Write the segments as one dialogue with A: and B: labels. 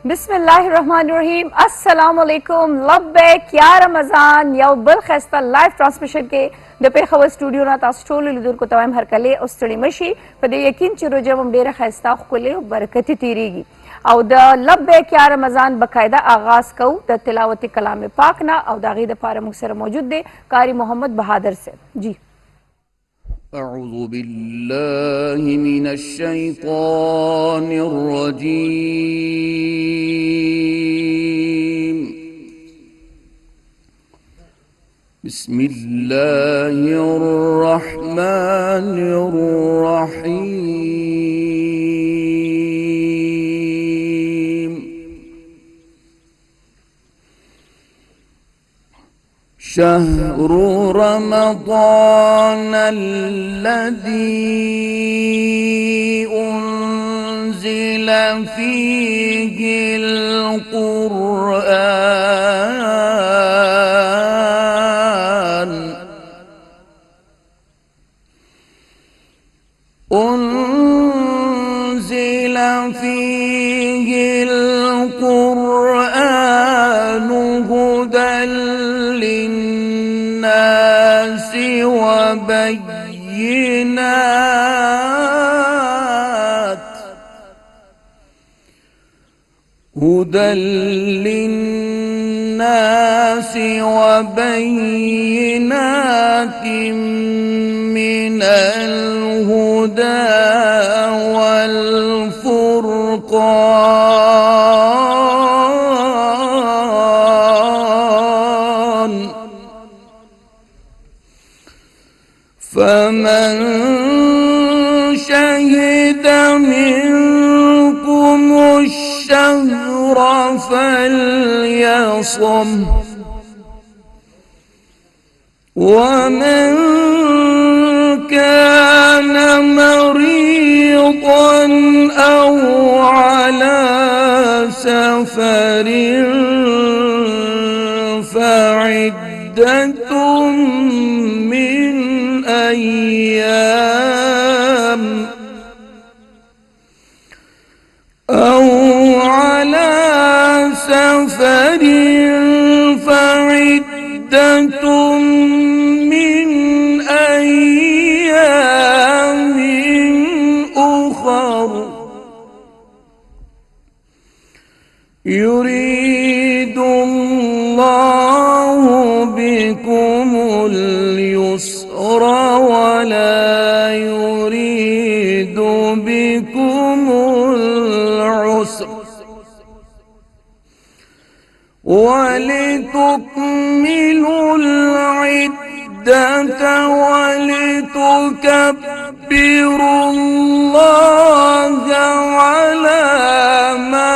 A: बिस्मिल्लाहिर्रहमानिर्रहीम। अस्सलामुअलैकुम। लब्बैक या रमज़ान यौ बल खस्ता लाइव ट्रांसमिशन के द पेखवर स्टूडियो ना तास टोल लिदुर को तमाम हर कले उस्तड़ी मशी पदे यकीन चिरो जब हम डेरा खस्ता खुले बरकती तीरेगी और द लब्बैक या रमज़ान बकायदा आगाज कऊ द तिलावत कलाम पाक ना और दागी द पारा मुक्सर मौजूद दे कारी मोहम्मद बहादुर से जी।
B: अऊज़ु बिल्लाहि मिनश शैतानिर रजीम। बिस्मिल्लाहिर रहमानिर रहीम। शहरु रमज़ान अल्लज़ी उन्ज़िल फ़ीहिल क़ुरआन उन्ज़िल फ़ीहिल क़ुरआन हुदल लिन्नास वबय्यिनात हुदल लिन्नास वबय्यिनातिम मिनल हुदा वल फुरक़ान फमन शहिद मिनकुमुश्शहर फल्यसम वमन कान मरीदन औ अला सफरिन फइद्दतुम मिन अय्याम औ अला सफरिन फइद्दतुम मिन अय्यामिन उखर युरीदुल्लाहु बिकुमुल युस्र वला युरीदु बिकुमुल उसर वलितुकमिलुल इद्दता वलितुकब्बिरुल्लाहा अला मा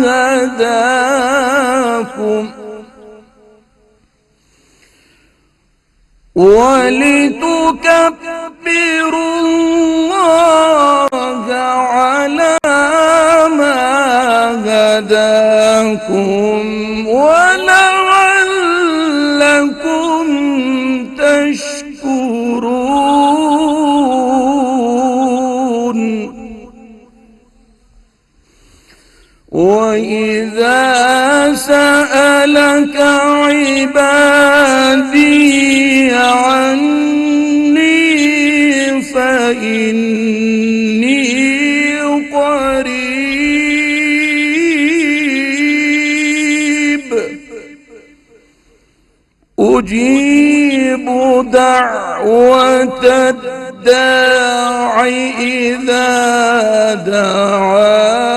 B: हदाकुम वलितुकब्बिरुल्लाहा अला मा हदाकुम वलअल्लकुम तशकुरून। وإذا سألك عبادي عني فإني قريب أجيب دعوة الداع إذا دعان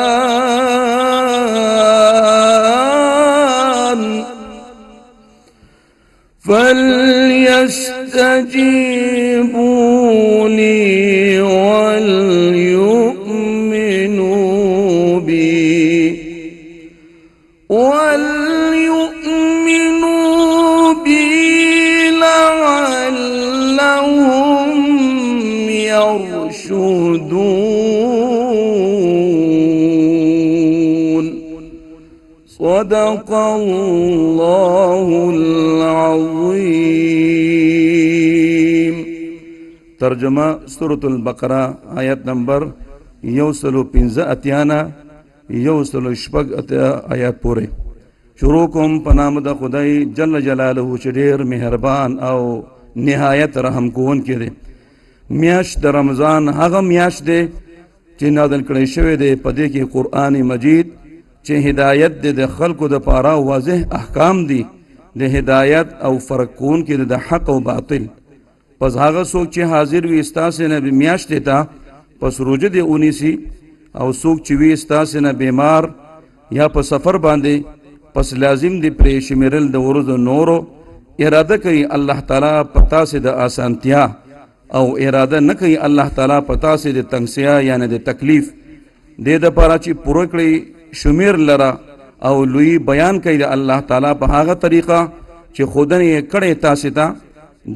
B: فليستجيبوا لي وليؤمنوا بي لعلهم يرشدون صدق الله العظيم। तर्जुमा सूरतुल बकरा आयत नंबर 115 अतियाना یوسل شپږ اتیا آیات پورې. شروع کوم په نام د خدای جل جلاله چې ډېر مهربان او نهایت رحم کوونکی دی. میاشت د رمضان هغه میاشت دی چې نازل کړی شوی دی، په دې کې قرآن مجید چې هدایت دی د خلکو د پاره، واضح احکام دي د هدایت او فرق کوونکي د حق او باطل. پس هغه څوک چې حاضر وي ستاسې نه میاشتې ته پس روژه دې ونیسي، او څوک چې وي ستاسې نه بیمار یا په سفر باندې پس لازم دی پرې شمیرل د ورځو نورو. اراده کوي الله تعالی په تاسې د آسانتیا، او اراده نه کوي الله تعالی په تاسې د تنګسیا یعنی د تکلیف. دې دپاره چې پوره کړئ شمیر لره او لوی بیان کوي د الله تعالی په هغه طریقه چې ښودنې یې کړې تاسې ته.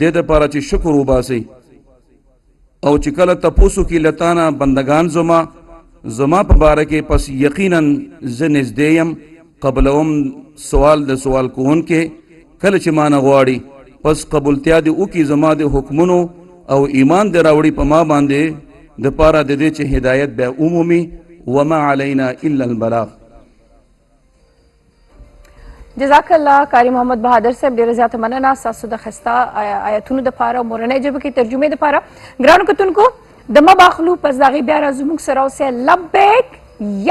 B: دې دپاره چې شکر وباسئ، او چې کله تپوس وکړي له تانه بندګان زما په باره کې، پس یقینا زه نږدې یم، قبلوم سوال د سوال کوونکې. کله چې مانه غواړي پس قبولتیا دې وکړي زما د حکمونو، او ایمان دې راوړي په ما باندې د پاره د دې چې هدایت بیا عمومي. وما علینا الا البلاغ.
A: جزاک الله قاری محمد بهادر صاحب، ډیره زیاته مننه ستاسو د ښایسته آیتونو دپاره او مورنۍ ژبه کې ترجمې دپاره. ګرانو کتونکو د مه باخلو، پس د هغې بیا را زموږ سره اوسئ. لبیک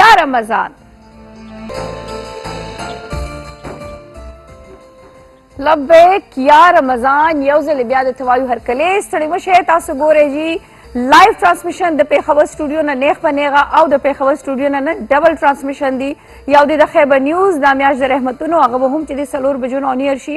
A: یا رمضان، لبیک یا رمضان. یو ځل بیا درته وایو هرکلی ستړي مه شئ. تاسو ګورئ جي لایو ټرانسمیشن د پیښور سټوډیو نه نیغ په نیغه، او د پیښور سټوډیو نه ډبل ټرانسمیشن دی. یو دی د خیبر نیوز دا میاشت د رحمتونو، هغه به هم چې د 4 بجو نه آنیر شي.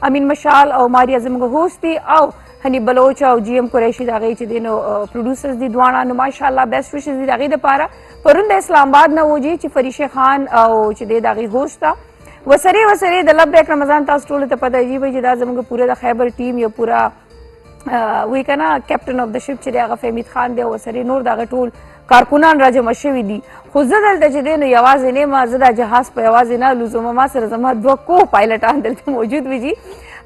A: امین مشال او ماریا زموږ هوست دي، او هنی بلوچ او جی ام قریشي د هغې چې دی نو پروډوسرز دي دواړه. نو ماشاءالله بیسټ وشز دي د هغې دپاره. پرون د اسلام آباد نه و جي چې فریشي خان او چې دی د هغې هوست ده. وسرې د لبیک رمضان تاسو ټولو ته پته جي وایي چې دا زموږ پوره د خیبر ټیم یا پوره وی که نه کیپټن اف د شپ چې دی هغه فهمید خان دی، او وسرې نور د هغه ټول کارکنان را جمع شوي دي. خو زه دلته چې دی نو یوازې نه یم، زه دا جهاز په یوازې نه الوزم، ما سره زما 2 کو پایلټان دلته موجود وي جي.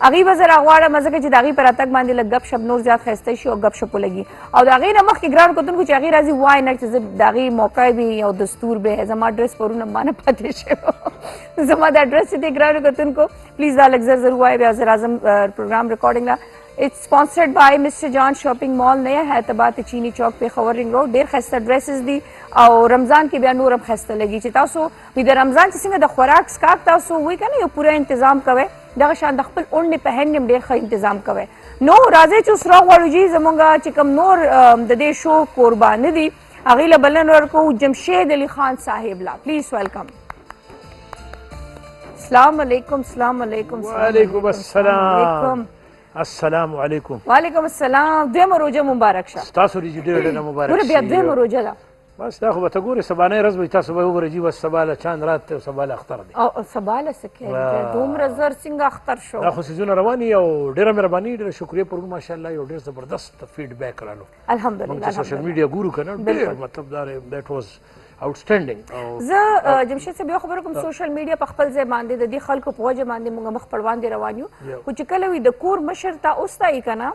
A: هغې به زه راغواړم ځکه چې د هغې په راتګ باندې لږ ګپ شپ نور زیات ښایسته شي او ګپ شپ ولګي. او د هغې نه مخکې ګرانو کتونکو چې هغې راځي وایي نه چې زه د هغې موقع وي او دستور به زما ډرس پرونه مانه پاتې شوی. زما دا ډرس چې دی ګرانو کتونکو پلیز دا لږ زر زر ووایه بیا زه راځم پروګرام ریکارډینګ له. It's sponsored by Mr. John Shopping Mall نیا حیدرآباد چینی چوک پیښور رنګ روډ. ډېر ښایسته ډریسز دي او رمضان کې بیا نور هم ښایسته لګي. چې تاسو وي د رمضان چې څنګه د خوراک سکاک تاسو وایي که نه یو پوره انتظام کوئ، دغه شان د خپل اونډې پهن هم ډېر ښه انتظام کوئ. نو راځئ چې اوس راغواړو جي زمونږ چې کوم نور د دې شو قربانه دي هغې له بلنه ورکوو جمشید علي خان صاحب لا. پلیز ویلکم. السلام علیکم. السلام علیکم.
C: وعلیکم السلام. السلام علیکم.
A: وعلیکم السلام. دویمه روژه مبارک شه.
C: ستاسو ورځې ډېره مبارک شي.
A: ګوره بیا دویمه روژه ده.
C: بس دا خو به ته ګورې سبانۍ ورځ به تاسو به وګورئ جي بس سبا له چاند رات دی او سبا له اختر دی.
A: او سبا له څه کوې دومره زر څنګه اختر شو؟
C: دا خو سیزونه روان دي او ډېره مهرباني ډېره شکریه پرون ماشاءالله یو ډېر زبردست فیډبیک رالو.
A: الحمدلله
C: موږ چې سوشل میډیا ګورو که نه ډېر مطلب دا دیټ واز outstanding.
A: زه جمشید صاحب یو خبره کوم، سوشل میډیا په خپل ځای باندې د دې خلکو په وجه باندې موږ مخ پر وړاندې روان یو. خو چې کله وي د کور مشر ته اوستایي که نه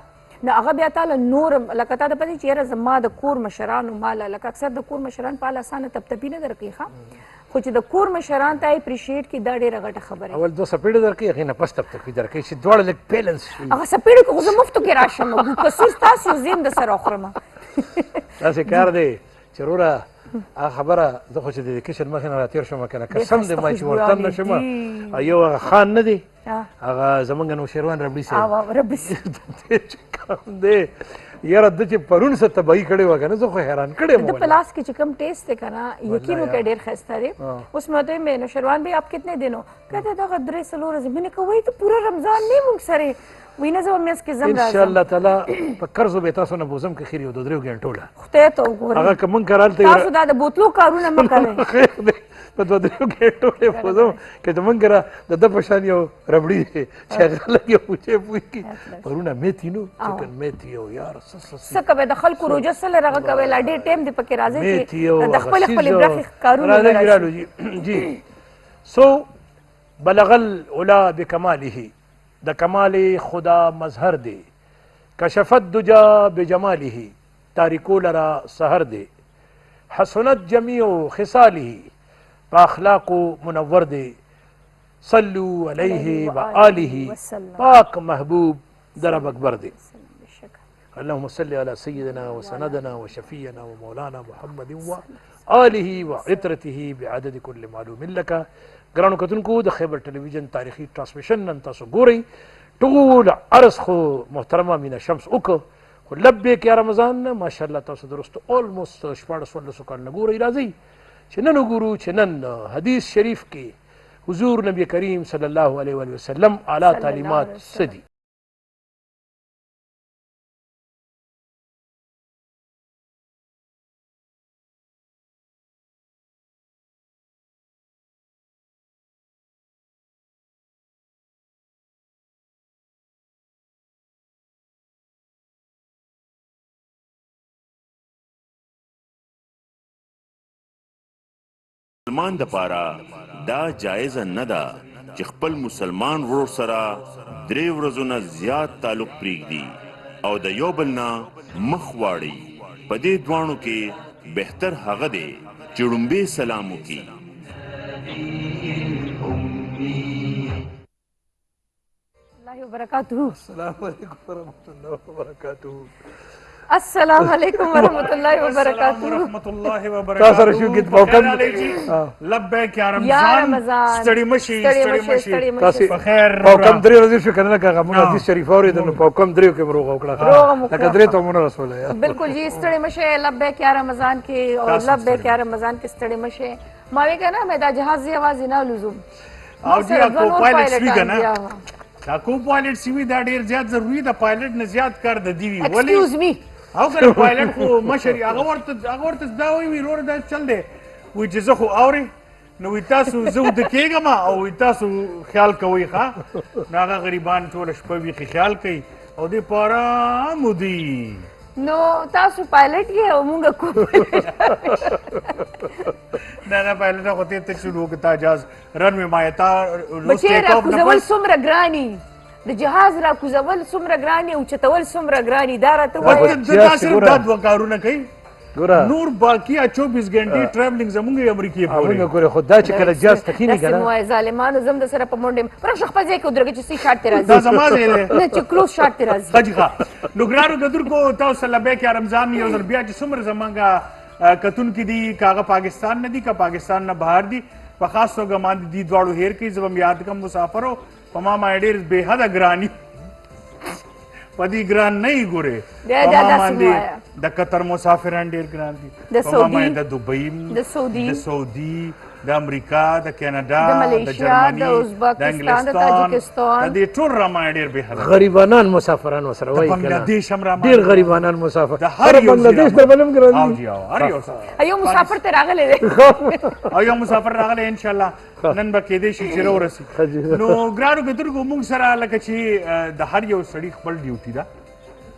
A: نو هغه بیا تاله نور لکه تا ته پته چې یاره زما د کور مشرانو ماله لکه اکثر د کور مشران په حال اسانه تپتپي نه درکوي ښه، خو چې د کور مشران ته اپریشیټ کړي دا ډېره غټه خبره.
C: اول 2 سپېډې درکوي هغې نه پس تپتپي درکوي چې دواړه لږ بیلنس شي.
A: هغه سپېډې که خو زه مفتو کې راشم کسور ستاسو یو زه هم درسره وخورم.
C: داسې کار دی چې وروره هغه خبره زه خو چې د کشن مخې نه راتېر شوم که نه قسم دی ما چې ورتم نه شم. یو هغه خان نه دی هغه زمونږ نوشیروان ربړي صاحب چې کوم دی یاره ده چې پرون څه تباهي کړې وه که نه زه خو حیران کړی یم.
A: د په لاس کې چې کوم ټیسټ دی که نه یقین وکړئ ډېر ښایسته دی. اوس مې ورته ویل نوشیروان بھائی آپ کتنے دن ہو؟ کہتے دغه 3-4 ورځې. مې نه کہا وایي ته پوره رمضان نه موږ سره وی نه زه به میاشت کې ځم راځم
C: انشاءالله تعالی په قرضو به تاسو نه بوزم که خیر یو 2-3 ګنټو له
A: خدای ته وګورئ.
C: هغه که مونږ کرالته
A: تاسو دا د بوتلو کارونه مه کوئ.
C: خیر دی په 2-3 ګنټو له بوزم که زمونږ کره د ده په شان یو ربړي دی چې هغه لږ یو پوچې پوی کړي پرونه میتي نو چکن میتي او یار
A: څه کوئ د خلکو روژه څه لري هغه کوئ لا ډېر ټایم دې پکې راځئ چې د خپلې خپلې برخې کارونه
C: رالو جی. سو بلغ العلا بکماله د کمال خدا مظهر دی، کشفت دجا بجماله تاریکو لرا سحر دی، حسنت جمیع خصاله په اخلاقو منور دی. صلو علیه و آله پاک محبوب در رب اکبر دی. اللهم صل على سيدنا وسندنا وشفينا ومولانا محمد وآله وعطرته بعدد كل معلوم لك. ګرانو کتونکو د خیبر ټلویزیون تاریخي ټرانسمیشن نن تاسو ګورئ. ټول عرض خو محترمه مینا شمس وکړه، خو لبیک یا رمضان نه ماشاءالله تاسو درسته اولموست 14 کال نه ګورئ. راځئ چې نن وګورو چې نن حدیث شریف کې حضور نبی کریم صلی الله علیه وسلم اعلی تعلیمات څه دي.
D: مسلمان د پاره دا جایز نه ده چې خپل مسلمان ورور سره 3 ورځې نه زیات تعلق پرېږدي او د یو بل نه مخ واړي. په دې دواړو کې بهتر هغه دی چې ړومبی سلام وکړي.
A: الله وبرکاتہ.
C: السلام علیکم ورحمۃ اللہ وبرکاتہ.
A: السلام علیکم ورحمۃ اللہ وبرکاتہ.
E: ورحمۃ اللہ وبرکاتہ.
C: تاسو شو کې پوکم
E: لبیک یا
A: یا
E: رمضان.
A: رمضان
E: ستړي مشي
C: تاسو
E: په خیر.
C: پوکم 3 ورځې شو کنه لکه موږ حدیث شریف اوریدل نو پوکم 3 کې مروغه وکړه لکه 3 ته مونږ رسول یا
A: بالکل جی. ستړي مشه لبیک یا رمضان کې او لبیک یا رمضان کې ستړي مشه ما وی کنه مې دا جهاز یوازې نه لزوم
E: او دی کو پایلټ وی کنه دا کو پایلټ سی وی دا ډیر زیات ضروری ده. پایلټ نه زیات کار د دی وی ولی
A: ایکسکیوز می
E: او کنه پایلټ خو مشر هغه ورته دا وی ورور دا چل دی وی چې زه خو اوري نو وی تاسو زه د کېږم او وی تاسو خیال کوئ ښه. نو هغه غریبان ټوله شپه ویښې خیال کوي او دې په ارامو دي.
A: نو تاسو پایلټ یې او موږ کو
E: نه پایلټ خو ته شروع کړه اجازه رن می مایتا
A: بچی را کوزول څومره ګرانی د جهاز را کوزول څومره ګرانی او چتول څومره ګرانی دا راته وایي.
E: دا صرف دا دوه کارونه کوي.
C: ګوره
E: نور باقی 24 غنټې ټریولینګ زمونږ امریکای پورې.
C: موږ ګوره خدای چې کله جاز تکینی کنه
A: نو ظالمانو زم د سره په منډه پر شخ په ځای کې درګه چې سي شاټ تر
E: دا زما دی
A: نه چې کلوز شاټ تر راځي.
E: خجی ښه نو ګرانو کتونکو تاسو لبیک یا رمضان یو ځل بیا چې څومره زمونږ کتونکي دي کاغه پاکستان نه دي که پاکستان نه بهر دي په خاص توګه باندې دي دواړو هیر کوي. زه به یاد کوم مسافرو په ما ډېر بې حده ګراني په دې ګران نه یې ګورې په ما باندې د قطر مسافران ډېر ګران دي. په ما باندې د دوبۍ د سعودي د امریکا د کینیډا د جرمني د انګلستان د دې ټول را باندې ډېر بې حده
C: غریبانان مسافران وسره وایي کنه
E: بنگلادیش هم را
C: ډېر غریبانان مسافر
E: د هر یو
C: بنگلادیش ته بلم ګران
E: او جی هر یو
A: ایو مسافر ته راغلی دی
E: او یو مسافر راغلی ان شاء الله نن به کېدای شي چې راورسي. نو ګرانو کتونکو موږ سره لکه چې د هر یو سړي خپل ډیوټي ده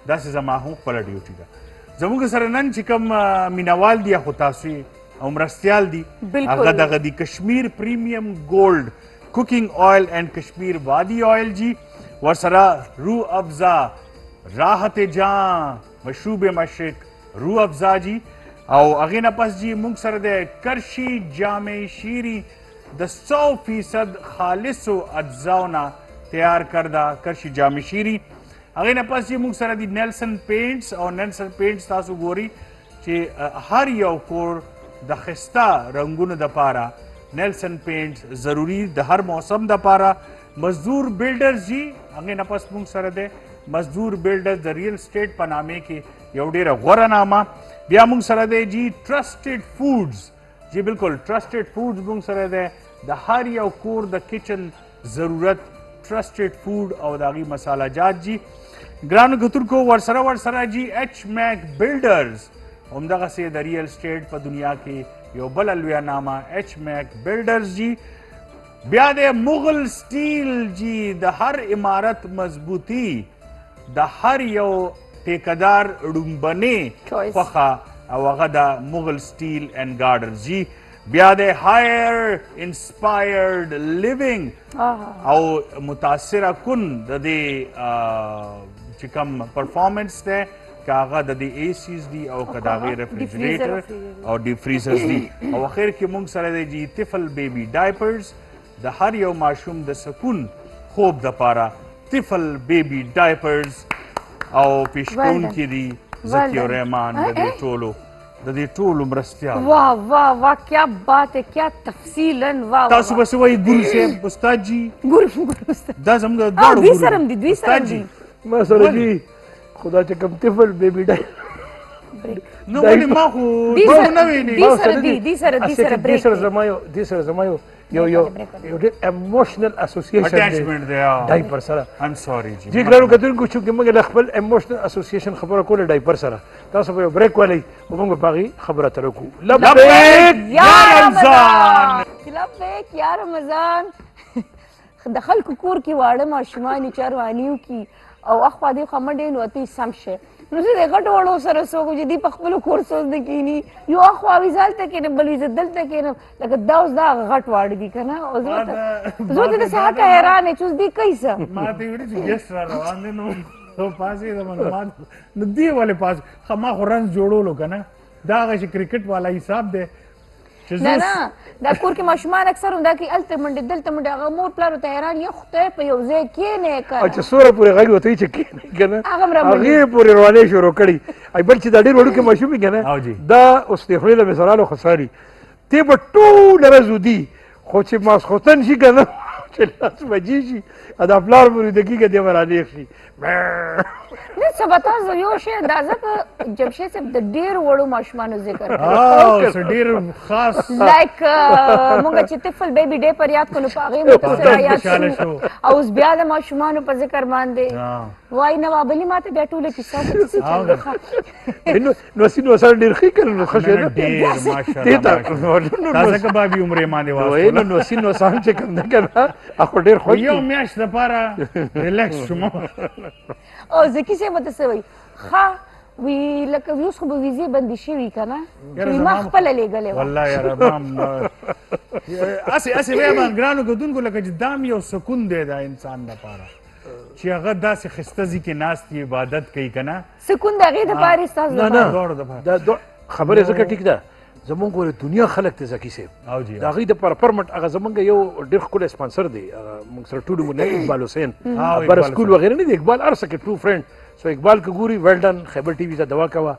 E: داسې زما هم خپله ډیوټي ده. زموږ سره نن چې کوم مینوال دي خو تاسو او مرستیال دي هغه دغه دي کشمیر پریمیم ګولډ کوکینګ آیل اینڈ کشمیر وادی آیل جی ورسره روح افزا راحت جان مشروب مشرق روح افزا جی او هغې نه پس جی موږ سره د کرشي جامع شیری د 100% خالصو اجزاو نه تیار کرده کرشي جامع شیری. هغې نه پس جی موږ سره دي نیلسن پینټس او نیلسن پینټس تاسو ګوري چې هر یو کور د خسته رنګونو دپاره نیلسن پینټس ضروري د هر موسم دپاره. مزدور بلډرز جی هغې نه پس موږ سره دی مزدور بلډرز د ریل اسټیټ په نامې کې یو ډېره غوره نامه. بیا موږ سره دی جی ټرسټډ فوډز جی بالکل ټرسټډ فوډز موږ سره دی د هر یو کور د کچن ضرورت ټرسټډ فوډ او د هغې مساله جات جی. ګرانو کتونکو ورسره جی ایچ میک بلډرز همدغسې د ریل اسټیټ په دنیا کې یو بله لویه نامه ایچ میک بلډرز جی. بیا د مغل سټیل جی د هر عمارت مضبوطي د هر یو ټیکدار ړومبنې خوښه او هغه د مغل سټیل اینډ ګارډنز جی. بیا د هایر انسپایرډ لیوینګ او متاثره کن د دې چې کوم پرفارمنس دی کاغه د دې ایسیز دي او که د هغې ریفریجریټر او ډیپ فریزرز دي او اخر کې موږ سره دی جي طفل بیبي ډایپرز د هر یو ماشوم د سکون خوب دپاره طفل بیبي ډایپرز او پیش کوونکي دي ذکي الرحمان د دې ټولو مرستیال
A: واہ واہ واہ کیا بات ہے کیا تفصیلا واہ
E: تاسو بس وایي ګورو صاحب استاد جی
A: ګورو
E: دا زموږ د
A: او
E: دواړو
A: دوی
E: ګورو.
A: سره هم دي دوی سره
E: استاد
A: هم
E: جی
A: دي
C: ما سره جی خدا چې کوم طفل بیبي ډای
E: نو ولې ما خو
A: دي
E: ټول
A: سره
E: نه ویلي
A: دي سره دي سره بریک
C: دې سره زما یو ډېر ایموشنل اسوسییشن
E: اٹیچمنٹ دی
C: ډایپر سره
E: ایم سوري جی
C: جی ګرانو کتونکو چې موږ د خپل ایموشنل اسوسییشن خبره کوله ډایپر سره تاسو به یو بریک والی او موږ په هغې خبره تر وکړو
E: لبیک یا رمضان
A: لبیک یا رمضان د خلکو کور کې واړه ماشومان چروانیو کې او اخوا دې خوا منډې نو اتې سم شي نو زه د غټو وړو سره څوک چې دوی په خپلو کور څوک نه کښېني یو اخوا وي زه هلته کښېنم بل وي زه دلته کښېنم لکه دا اوس دا غټ واړه دي که نه او زه ورته داسې حقه حیران یم چې اوس دوی کوي څه
E: ما ته ویلي چې ګیسټ را روان دی نو پاسېدم نو ما نو دې ولې پاس ما خو رنز جوړولو که نه دا هغه چې کرکټ والا حساب دی
A: نه نه دا کور کې ماشومان اکثر هم دا کوي هلته منډې دلته منډې هغه مور پلار ورته حیران یا خدای په یو ځای کښېنئ که
C: او چې څومره پورې غږ ورته وي چې کښېنئ که نه
A: هغه هم رامنډي.
C: هغې پورې روانې شروع کړي ای بل چې دا ډېر وړوکي ماشوم وي که
E: او
C: نه
E: جی.
C: دا اوس د خولې له مثالانو خساري تی به ټوله ورځ ودي خو چې ماسخوتن شي که نه چې 10 بجې شي دا پلار به ویده کېږي دی به رانېغ شي
A: نه څه به تاسو یو شی اندازه که جمشید صاحب د ډېرو وړو ماشومانو ذکر
E: او څه ډېر خاص
A: لایک مونږ چې طفل بیبي ډے پر یاد کړو په هغې مو پسې را یاد
E: خوشحاله
A: شو
E: شو.
A: او اوس بیا د ماشومانو په ذکر باندې وای نوابلي ما ته بیا ټوله کیسه
C: نو سینو سره ډېر ښه کړل نو ښه شی نه
E: ډېر ماشاءالله تازه کبابي عمرې باندې
C: وایي نو سینو سان چې کوم ده که نه هغه ډېر خوښ
E: یو میاشت دپاره ریلیکس شوم
A: او ذکي صاحب ورته څه وایي ښه وی لکه اوس خو به ویزې بندې شوي که نه چې ما خپله لیږلې وه
E: والله یاره هسې وایم ګرانو کتونکو لکه چې دام یو سکون دی د انسان دپاره چې هغه داسې ښایسته ځي کې ناست وي عبادت کوي که نه
A: سکون د هغې دپاره ستاسو
C: نه
A: دپاره
E: دواړو دپاره
C: دا خبره ځکه ټیک ده زمونږ ګوره دنیا خلک ته ذکي صاحب
E: او جی
C: د هغوی دپاره پرمټ هغه زمونږ یو ډېر ښکلی سپانسر دی موږ سره ټول عمر نه اقبال حسین بر سکول وغیره نه دی اقبال هر څه کې ټرو فرینډ سو اقبال که ګوري ویل ډن خیبر ټي وي ته دوا کوه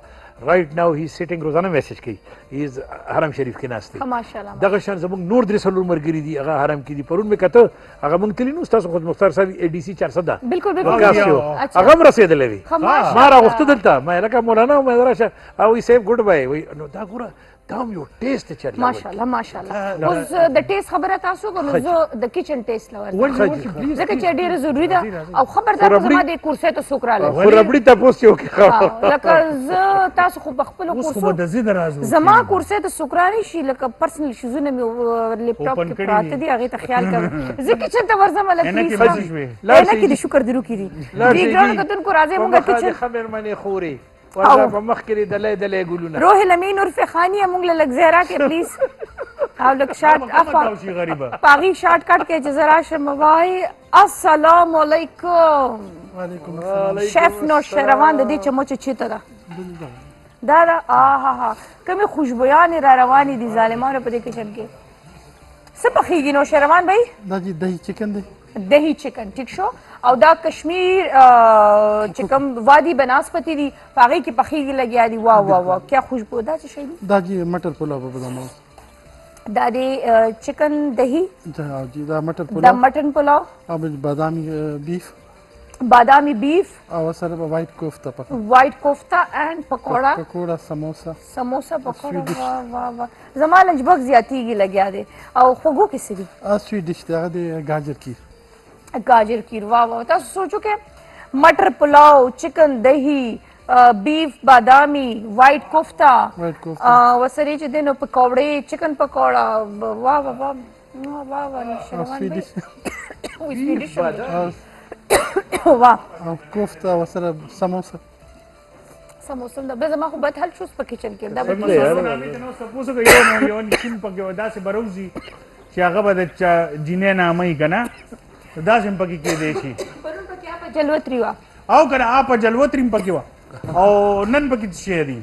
C: رایټ ناو هی سیټینګ روزانه میسج کوي هی از حرم شریف کې ناست دی
A: ماشاءالله
C: دغه شان زموږ نور 300 ملګري دي هغه حرم کې دي پرون مې کته هغه موږ تللی نو ستاسو خود مختار صاحب اي ډي سي 400
A: بالکل
C: پودکاسټ
A: بالکل
C: یو هغه هم رسېدلی وي
A: ماشاءالله.
C: ما راغوښته دلته ما لکه مولانا مې راشه او وی سیف ګډ بای وی نو دا ګوره دا هم یو ټیسټ دی چې الله ورکړي.
A: ماشاءالله ماشاءالله اوس د ټیسټ خبره تاسو کوم زه د کچن ټیسټ لور ځکه چې ډیره ضروری ده او خبردار زما د کورسې ته څوک راغلی
C: خو ربړي تاسو یو کې
A: لکه زه تاسو خو په خپل
E: اوس خو
A: کورسو
E: به د زید راځو
A: زما کورسې ته څوک رانی شي لکه پرسنل شیزونه مې لیپټاپ
E: Open
A: کې
E: کړي
A: پراته دي هغې ته خیال کوم زه کچن ته ورځم
E: اینه کې
A: پلیز
E: بچی شوې
A: اینه کې د شکر درو کې دي دې ګرانو کتونکو راځئ مونږ کچن
C: خبر منی خوري ورته په مخ کې دلې دلې ګلونه
A: روح الامین عرف خانی مونږ له لږ ځای راکړئ پلیز او لږ شارټ افا
E: شي غریبه
A: پاغي شارټ کټ کې چې زرا شموای السلام علیکم
F: وعلیکم السلام
A: شیف نو شروان د دې چمچ چیته ده دا آها کومې خوشبویانې را روانې دي ظالمانو په دې کچن کې څه پخېږي نو شروان بھائی
F: دا جی دہی چکن دی
A: دہی چکن ٹھیک شو او دا کشمیر چې کوم وادي بناسپتی دی پاغي کې پخېږي لګیا دي واه واه واه کیا خوشبو دا څه شی دی
F: دا جی مٹر پلاو په بدامو
A: دا دی چکن دہی
F: دا جی دا مٹر
A: دا
F: پلاو
A: مٹن پلاو
F: او بادامی بیف
A: بادامی بیف
F: او سره وائٹ کوفته پکا
A: وائٹ کوفتا اینڈ پکوڑا
F: پکوڑا سموسا
A: سموسا پکوڑا واہ واہ واہ زما لنچ باکس زیاتیږي لګیا دی او خوږو کې څه دي
F: سویټ ډش دی هغه دی گاجر کی
A: گاجر کیر واہ واہ تاسو سوچو کې مٹر پلاو چکن دہی بیف بادامی وائٹ کوفتا
F: وائٹ کوفته
A: وسرې چې دی نو پکوړې چکن پکوڑا واہ واہ واہ واہ واہ واہ شروان
F: سویټ
A: بھائی
F: ډش
A: سویډش
F: او
A: واہ
F: کوفته او سره سموسا
A: سموسه دا به زما خو بد حل شوس په کچن کې دا به
E: نو سپوز که یو نشین پکې و داسې بروزي چې هغه به د جینۍ نامه که نه داسې هم پکې کېدی شي
A: پرون پکې آپ جلوتری وا
E: او که نه آپ جلوتري هم پکې وه او نن پکې څه شی دي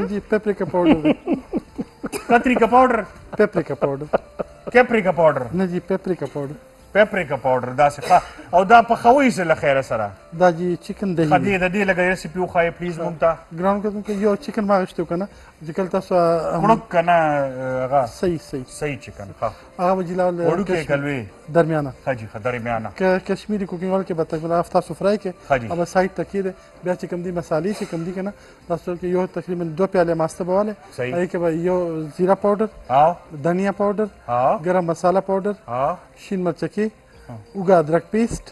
F: جی پیپریکا پاؤڈر
E: کتریکا پاوډر
F: پیپریکا پاؤڈر
E: کیپریکا پاوډر
F: نه جی پیپریکا پاؤڈر
E: پیپریکا پاوډر داسې ښه او دا پخوئ څه له خیره سره
F: دا جی چکن دہی
E: خدي د دې لږه ریسیپي وښایې پلیز مونږ ته
F: ګراوند کوم کې یو چکن ما غشتو کنه چې کله تاسو
E: کړک که نه هغه
F: صحیح
E: صحیح چکن ښه
F: هغه وجلال
E: وړوکی که لوی
F: درمیانه
E: ښه جي ښه درمیانه
F: کشمیری کوکنګ اول کې به تقریبا تاسو فرای کې
E: ښه جي
F: अब साइड तक ही बया چې کوم دي مسالې چې کوم دي کنه تاسو کې یو تقریبا 2 پیاله ماسته بواله
E: صحیح
F: هغه کې به یو زیرا پاؤډر
E: او
F: धनिया पाउडर गरम मसाला पाउडर شین مرچکی اوږه ادرک پیسټ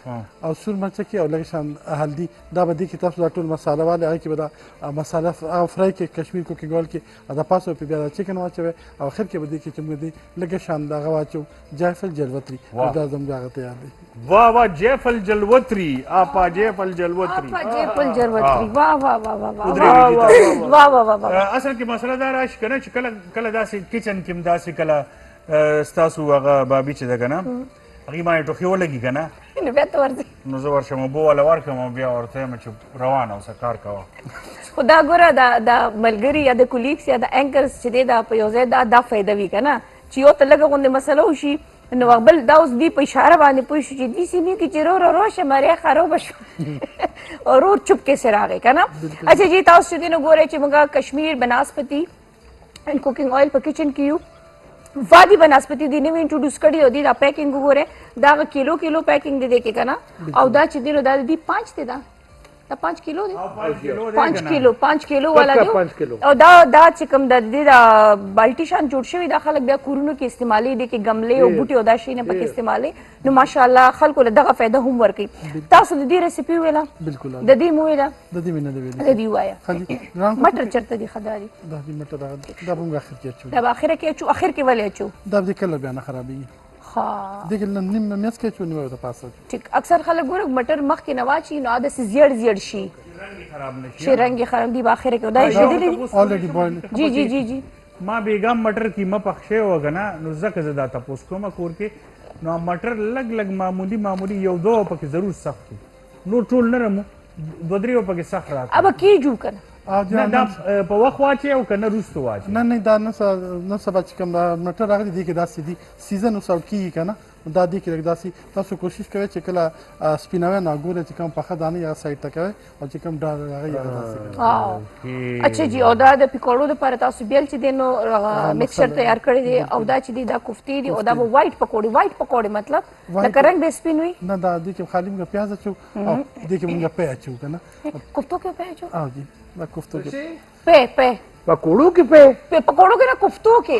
F: او سور مرچکی او لږ شان هلدي دا به دي کې تاسو دا ټول مساله واله هغه کې به دا مساله فرای کې کشمیر کوکنګ اول کې دا پاسو په بیا چکن واچوي او اخر کې به دي کې چې موږ دي لږ شان دا واچو جایفل جلوتری دا زموږ هغه تیار دي
E: वाह वाह जयफल जलवत्री आपा जयफल जलवत्री
A: جیفل جلوتری واہ واہ واہ واہ واہ
E: ودرېږي ته.
A: واہ واہ واہ واہ
E: اصل کې مسله دا راشي که نه چې کله داسې کچن کې هم داسې کله ستاسو هغه بابي چې ده که نه هغې باندې ټوخي ولګي که نه
A: نو بیا ته ورځي
E: نو زه ورشم اوبه والا ورکړم او بیا ورته یم چې روانه اوسه کار کوه
A: خو دا ګوره دا ملګري یا د کولیګس یا د اینکرز چې دی دا په یو ځای دا فایده وي که نه چې یو ته لږه غوندې مسله وشي نو بل دا اوس دی په اشاره باندې پوه شو چې دې سیمې کې چې رو شه مریا خرابه شو او رو چپکې سره راغی که نه اچھا جی تاسو چې دی نو ګورئ چې موږ کشمیر بناسپتی اینڈ کوکنګ آئل په کچن کې یو وادي بناسپتی دی نوی انټروډیوس کړي او دی دا پیکینګ وګوره دا کیلو پیکینګ دی کې کنه او دا چې دی نو دا دی 5 دی دا 5 کیلو دی 5 کیلو والا دی او دا چې کوم د دې دا بالټي شان جوړ شوی دا خلک بیا کورونو کې استعمالي دي کې گملې او بوټي او دا شي نه پکې استعمالي نو ماشاءالله خلکو له دغه فائدہ هم ورکي تاسو د دې ریسیپي ویلا
F: بالکل
A: د دې مو ویلا
F: د دې مینه دی
A: د دې وایا
F: خالي
A: مټر چرته دی خداري
F: دا دې مټر دا موږ اخر کې چو
A: دا اخر کې چو اخر کې ولې چو
F: دا دې کله بیا نه خرابي
A: ها
F: دغه نیم میاس کې چو نیو ته پاسه
A: ټیک اکثر خلک ګورک مټر مخ کې نواچی نو عادت سے زیړ شي
E: خراب نشي
A: چې رنگ خراب دی باخره کې دا شیدلی
F: already boiled
A: جی
E: ما بیګم مټر کیمه پخښې وګه نه نو ځکه زه دا تپوس کوم کور کې نو مټر لږ معمولی یو دو پکې ضرور سخت وي نور ټول نرم دو درې پکې سخت راځي
A: اب کیجو کنه
E: نه دا په وخت واچي او کنه روستو واچي
F: نه دا نه سبا چې کوم مټر راغلي دي کې داسې دي سیزن اوسو کیږي کنه دا دي کې داسې تاسو کوشش کوئ چې کله سپیناوي نه ګوره چې کوم پخه دانه یا سایډ ته کوي او چې کوم ډار راغی یا داسې
A: اچھا جی او دا د پکوړو لپاره تاسو بیل چې دینو مکسچر تیار کړی دی او دا چې دی دا کوفتي دی او دا وایټ پکوړې مطلب لکه رنگ به سپین وي
F: نه دا دي کې خالی موږ پیاز اچو او دي کې موږ پیاز اچو کنه
A: کوفتو کې پیاز اچو
F: او جی دا کوفتو کې
A: په
C: پکوړو کې په
A: پکوړو کې نه کوفتو کې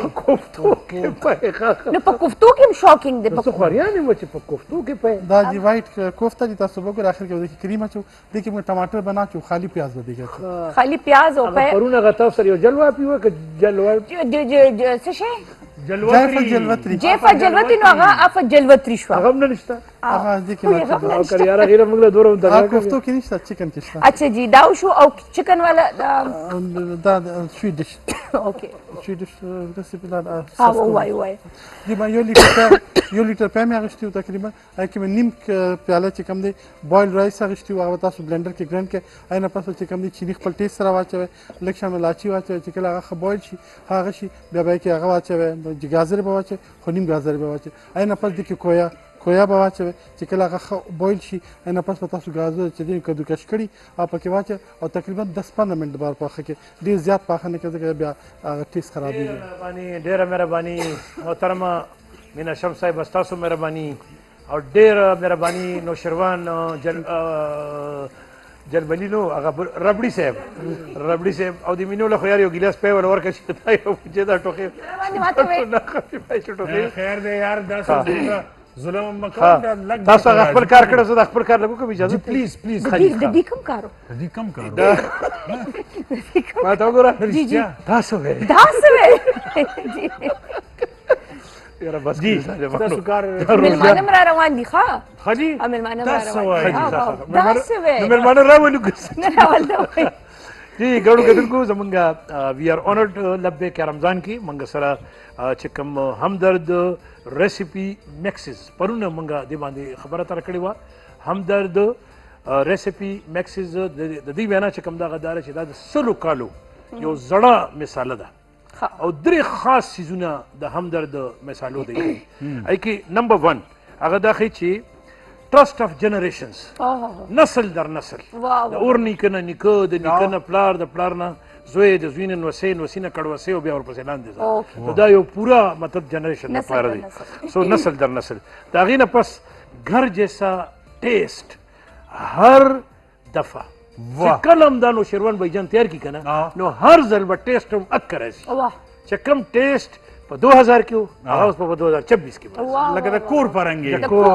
A: نو په کوفتو کې هم شاکینګ دی
C: څه خوريانه مو چې په کوفتو کې په
F: دا جی وایټ کوفته دي تاسو وګورئ اخر کې د کریم اچو دي کې موږ ټماټر بناچو خالی پیاز به دیګه
A: خالی پیاز او په
C: پرونه غتا سره یو جلوا پیو که جلوا
A: څه شي
F: جلوتری
A: جلوتری نو هغه اف جلوتری شو
C: هغه نه نشته
F: هغه دي کې
C: او کړ یاره غیر موږ له دوره
F: دا کوفتو کې نشته چکن کې شته
A: اچھا جی دا شو او چکن والا
F: دا سویډش
A: اوکے
F: سویډش ریسیپی دا
A: وای
F: دی ما یو لیټر پې مې غشتو تقریبا کې مې نیم پیاله چې کم دی بویل رایس غشتو هغه تاسو بلندر کې ګرند کې اینه پس چې کم دی چینی خپل ټیسټ سره واچوي لکه شامل لاچی واچوي چې کله هغه بویل شي هغه شي بیا به کې هغه واچوي جګازر به واچوي خو نیم گازر به واچوي اینه پس د کې کویا به واچوي چې کله هغه بویل شي اینه پس په تاسو گازر چې دین کدو کش کړي او پکې واچوي او تقریبا 10-15 منټ بعد پخه کې ډیر زیات پخه نه کېږي بیا هغه ټیسټ خرابېږي
C: ډیره مهرباني محترمه مینا شمس صاحب تاسو مهرباني او ډیره مهرباني نوشروان جلبلینو هغه ربړي صاحب او د مينو له خيار یو ګلاس په ور ورکه شي دا یو چې دا ټوخي
E: خیر دی یار دا ظلم مکو دا لګ
C: تاسو خپل کار کړو زه خپل کار لګو کوم اجازه
E: پلیز
A: د دې کم کارو
C: ما تا وګوره
A: جی
C: تاسو یاره بس
E: جی تاسو کار
A: ملمانه را روان دي ښا
E: خاجي
A: ملمانه را روان
C: ملمانه راولو
A: نه راولو
C: جی ګړو کتونکو زمونږ وی آر اونرډ لبیک رمضان کې مونږ سره چې کوم همدرد ریسیپي مکسز پرونه مونږ د باندې خبره تر کړې و همدرد ریسیپي میکسز د دې وینا چې کوم دغه داره چې دا د سلو کالو یو زړه مثاله ده او درې خاص څیزونه د همدرد مثالو دی ای کې نمبر 1 هغه دا ښیي چې ټرسټ اف جنریشنز نسل در نسل د اور نیکه نه نیکه د نیکه نه پلار د پلار نه زوی د زوی نه نوسې نوسې نه کړوسې او بیا ورپسې لاندې ځه دا یو پورا مطلب جنریشن لپاره دی سو نسل در نسل د هغې نه پس گھر جیسا ټیسټ هر دفعه چې کله هم دا نوشیروان بایجان تیار کړي که نه نو هر ځل به ټیسټ هم اک راځي چې کوم ټیسټ په 2000 کې و هغه اوس په 2026 کې به
E: لکه د کور پرنګي
A: د کور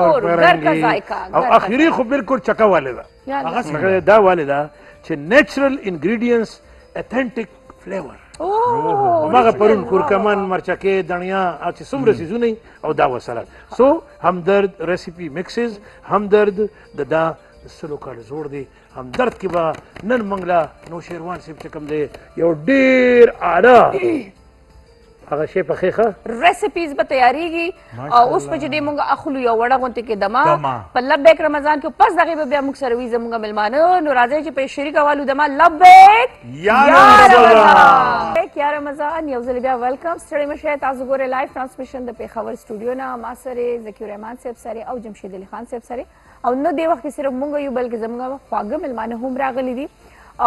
A: ګر کا ذایقه
C: او اخیری خو بالکل چکه والے ده هغه دا والے ده چې نیچرل انګریډینټس اتھنټیک فلیور هغه پرون کورکمن مرچکې دڼیا چې څومره څیزونه او دا وسره سو همدرد ریسیپي میکسز همدرد د دا سلو کال زوړ دی همدرد کې به نن منګله نوشیروان صاحب چې کوم دی یو ډېر اعلی هغه شی پخې
A: ریسیپیز به تیاریږي او اوس په چې دی مونږ اخلو یو وړه غونتې کې دما په لبیک رمضان کې پس دغې به بیا مونږ سره وي زمونږ مېلمانه نو راځئ چې په شریک والو دما لبیک یا رمضان یو ځل بیا ویلکم ستړي مه شئ تاسو ګورئ لایف ټرانسمیشن د پېښور سټوډیو نه ما سره ذکي الرحمن صاحب سره او جمشید علي خان صاحب سره او نه دې وخت کې صرف مونږ یو بلکې زمونږ خواږه مېلمانه هم راغلي دي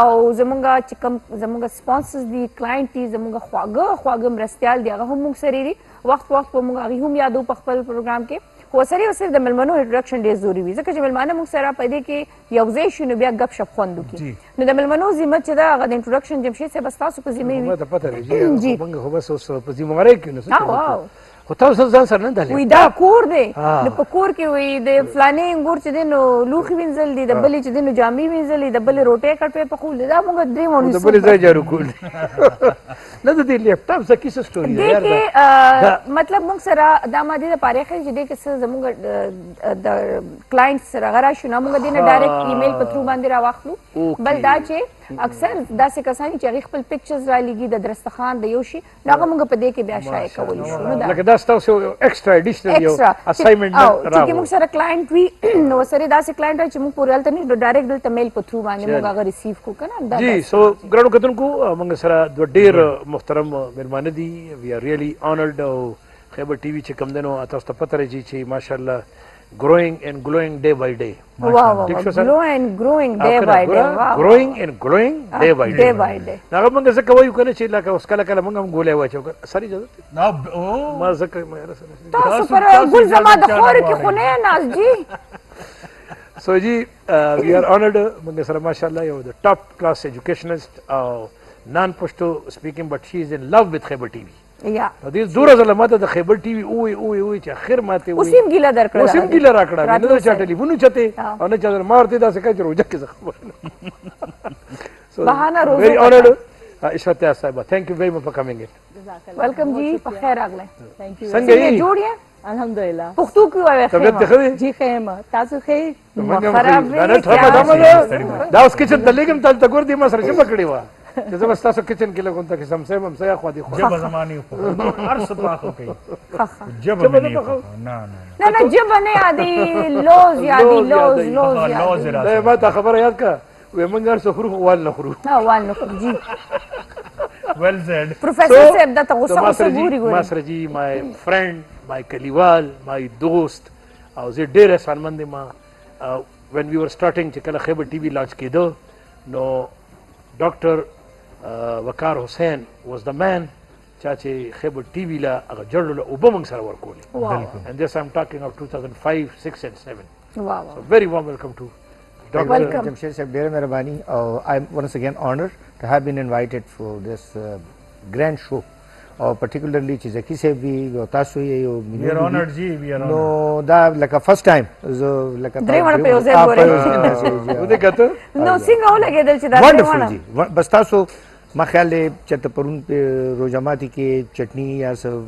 A: او زمونږ چې کوم زمونږ سپانسرز دي کلاینټ دي زمونږ خواږه مرستیال دي هغه هم مونږ سره دي وخت په مونږ هغې هم یادو په خپل پروګرام کې خو سره صرف د مېلمنو انټروډکشن ډېر ضروري وي ځکه چې مېلمانه مونږ سره په دې کې یو ځای شي نو بیا ګپ شپ خوند وکړي نو د مېلمنو ذمه چې ده هغه د انټروډکشن جمشید صاحب ستاسو په ذمه وي
C: پته دی موږ خو بس اوس په ذمهوارۍ کې نو خو تاسو ځان سره نه دلې
A: وی دا کور دی نو په کور کې وی د فلانې انګور چې دی نو لوښي وینځل دي د بلې چې دی نو جامې وینځل دي د بلې روټۍ کړپې پخول دي دا موږ درې مونږ
C: د بلې ځای جارو کول نه د دې لیپټاپ څه کیسه سټوري
A: دی کې مطلب موږ سره دا ما دې لپاره ښیي چې دی کې څه زموږ د کلاینټ سره هغه راشي نو موږ دې نه ډایرکټ ایمیل په تھرو باندې راواخلو بل دا چې اکثر داسې کسان چې هغې خپل پکچرز رالیږي د درستخان د یو شي نو هغه موږ په دې کې بیا شایع کولی شو
C: لکه دا ستاسو ایکسټرا ایډیشنل یو اسایمنټ
A: چې موږ سره کلاینټ وي نو ورسره داسې کلاینټ وي چې موږ پورې هلته نه ډایرکټ دلته میل په تھرو باندې موږ هغه ریسیو کړو که نه
C: جی سو ګرانو کتونکو موږ سره دوه ډېر محترم مېلمانه دي وی آر ریئلی آنرډ او خیبر ټي وي چې کوم دی نو تاسو ته پته راځي چې ماشاءالله growing and glowing day by day.
A: Wow, growing day by day. Wow.
C: Growing and glowing day by day.
A: Day by day.
C: هغه موږ څه کوو کنه چې لکه اوس کله کله موږ هم ګولې واچو سړي اجازه
E: نو او
C: ما ځکه مې رسنه
A: تاسو پر ګل زما د خور کې خو نه ناز جی
C: سو جی وی آر آنرډ موږ سره ماشاءالله یو د ټاپ کلاس ایجوکیشنلیست او نان پښتو سپیکینګ بٹ شي از ان لو وذ خیبر ټي وي
A: یا
C: دې دوره زله ماته د خیبر ټي وي اوه چې اخر ماته وي
A: اوسیم ګیله درکړه
C: اوسیم ګیله راکړه نه چا ټلیفون چته او نه چا مارته دا څه کوي روزه کې خبر
A: بهانه روزه
C: ویری آنرډ اشرت صاحب تھینک یو ویری مچ فار کمینګ
A: اٹ ویلکم جی په خیر راغله
G: ثانک یو
C: څنګه یې
A: جوړ یې
G: الحمدلله
A: پښتو کې وایي
C: طبیعت ښه دی
G: جی خیم تاسو خیر
A: خراب
C: دا اوس کچن ته لګم ته ګور دی ما سره چې پکړی و چې زما تاسو کچن کې لګون ته سمسه ممسه خو دی خو
E: جب زمانی په هر څه پاخو کوي جب نه
A: نه نه جب نه یادي لوز یادي لوز
C: دا ما ته خبره یاد کا و موږ هر څه خورو وال نه خورو
A: وال نه خورو جی
E: well said
A: پروفیسر صاحب دا ته غوسه ګوري
C: ما سره جی مای فرند مای کلیوال مای دوست او زه ډېر احسانمند ما when we were starting چې کله خیبر ټي وي لانچ کېدو نو ډاکټر وقار حسین was the man چې خیبر ټي وي لا هغه جړلو او به موږ سره ورکولې and this I'm talking of 2005 6 and 7
A: wow
C: so very warm welcome to
H: Dr. Jamshed Sahib, dear Mehrabani, I'm once again honored to have been invited for this grand show. Particularly Chizaki Sahib bhi, Tasu ye,
E: we are honored ji, we are honored.
H: No, that like a first time. So like a
A: no singa lage dal chida
H: wonderful ji. Bas tasu ma khayal hai chata parun pe rojamati ke chutney ya sab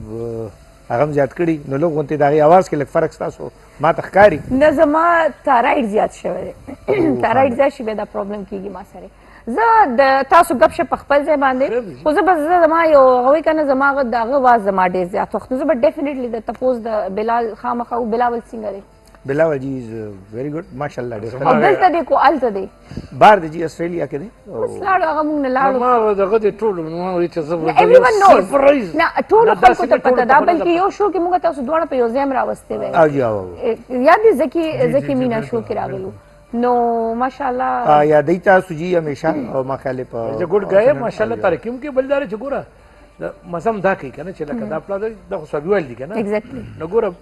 H: هغه زیات کړي نو لوګ غونته دغه आवाज کې لږ فرق تاسو ما تخکاری
A: نه زما تایرايډ زیات شوی تایرايډ زیات شي به دا پرابلم کیږي ما سره زه د تاسو غب شپ خپل ځای باندې خو زه بس زما یو غوي کنه زما دغه واز زما ډیر زیات وخت زه به ډیفینیټلی د تپوز د بلال خامخو بلاول څنګه
H: बिलावल जी is very good माशाल्लाह ډېر
A: او دلته دی کو الته دی
H: بار دی جی استرالیا کې دی
A: اوس لاړو هغه موږ نه لاړو
C: ما دغه دې ټول نو وایي چې زه
A: everyone knows
C: سرپرایز
A: نه ټول خلکو ته پته ده بلکې یو شو کې موږ تاسو دواړه په یو ځای راوستي وای
H: او جی او
A: یاد دي زکی مینا شو کې راغلو نو ماشاءالله
H: یا دی تاسو جی همیشه او ما خیال په
C: ګډ غايه ماشاءالله ترکیم کې بلدار چې ګوره مزم دا کوي کنه چې لکه دا پلا د خو سبي ول دي کنه
A: ایگزیکټلی
C: نو ګوره